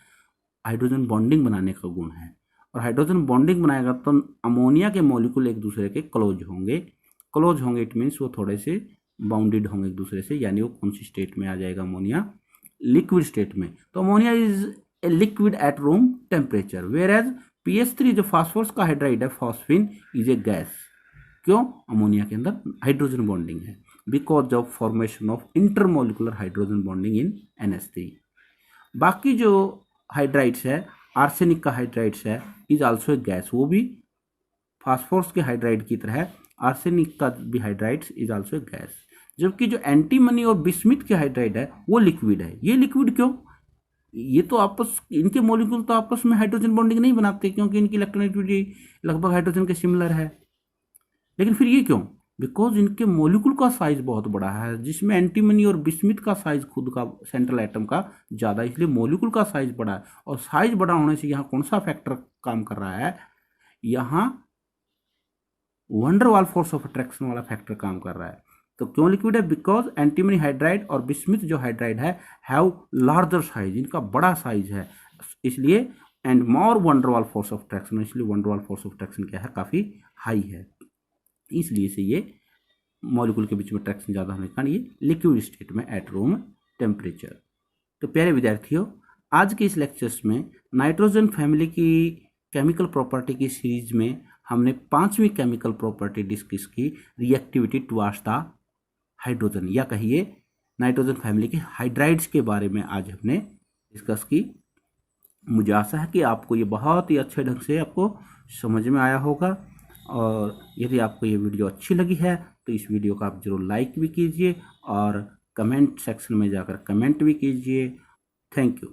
हाइड्रोजन बॉन्डिंग बनाने का गुण है, और हाइड्रोजन बॉन्डिंग बनाएगा तो अमोनिया के मॉलिक्यूल एक दूसरे के क्लोज होंगे इट मीन्स वो थोड़े से बाउंडेड होंगे एक दूसरे से, यानी वो कौन सी स्टेट में आ जाएगा, अमोनिया लिक्विड स्टेट में। तो ammonia is a liquid at room temperature, whereas PH3 जो फास्फोरस का हाइड्राइड है, फॉस्फिन इज ए गैस। क्यों? अमोनिया के अंदर हाइड्रोजन बॉन्डिंग है, because of formation of intermolecular hydrogen bonding in NH3। बाकी जो हाइड्राइड्स है, आर्सेनिक का हाइड्राइड्स है, इज आल्सो ए गैस, वो भी फास्फोरस के हाइड्राइड की तरह आर्सेनिक का भी hydrides is also a gas. जबकि जो एंटीमनी और बिस्मिथ के हाइड्राइड है वो लिक्विड है। ये लिक्विड क्यों? ये तो आपस इनके मॉलिक्यूल तो आपस में हाइड्रोजन बॉन्डिंग नहीं बनाते, क्योंकि इनकी इलेक्ट्रोनेगेटिविटी लगभग हाइड्रोजन के सिमिलर है। लेकिन फिर ये क्यों? बिकॉज इनके मॉलिक्यूल का साइज बहुत बड़ा है, जिसमें एंटीमनी और बिस्मिथ का साइज खुद का सेंट्रल एटम का ज़्यादा, इसलिए मॉलिक्यूल का साइज बड़ा है। और साइज बड़ा होने से यहाँ कौन सा फैक्टर काम कर रहा है? यहाँ वंडरवाल फोर्स ऑफ अट्रैक्शन वाला फैक्टर काम कर रहा है। तो क्यों लिक्विड है? बिकॉज एंटीमनी हाइड्राइड और बिस्मिथ जो हाइड्राइड है हैव लार्जर साइज, इनका बड़ा साइज है, इसलिए and more van der Waals force of attraction, इसलिए वंडरवाल फोर्स ऑफ अट्रैक्शन क्या है? काफ़ी हाई है, इसलिए से ये मॉलिक्यूल के बीच में अट्रैक्शन ज़्यादा होने के कारण ये लिक्विड स्टेट में एट रूम टेम्परेचर। तो प्यारे विद्यार्थियों, आज के इस लेक्चर्स में नाइट्रोजन फैमिली की केमिकल प्रॉपर्टी की सीरीज में हमने 5वीं केमिकल प्रॉपर्टी डिस्कस की, रिएक्टिविटी टुवर्ड्स द हाइड्रोजन, या कहिए नाइट्रोजन फैमिली के हाइड्राइड्स के बारे में आज हमने डिस्कस की। मुझे आशा है कि आपको ये बहुत ही अच्छे ढंग से आपको समझ में आया होगा, और यदि आपको ये वीडियो अच्छी लगी है तो इस वीडियो को आप जरूर लाइक भी कीजिए और कमेंट सेक्शन में जाकर कमेंट भी कीजिए। Thank you.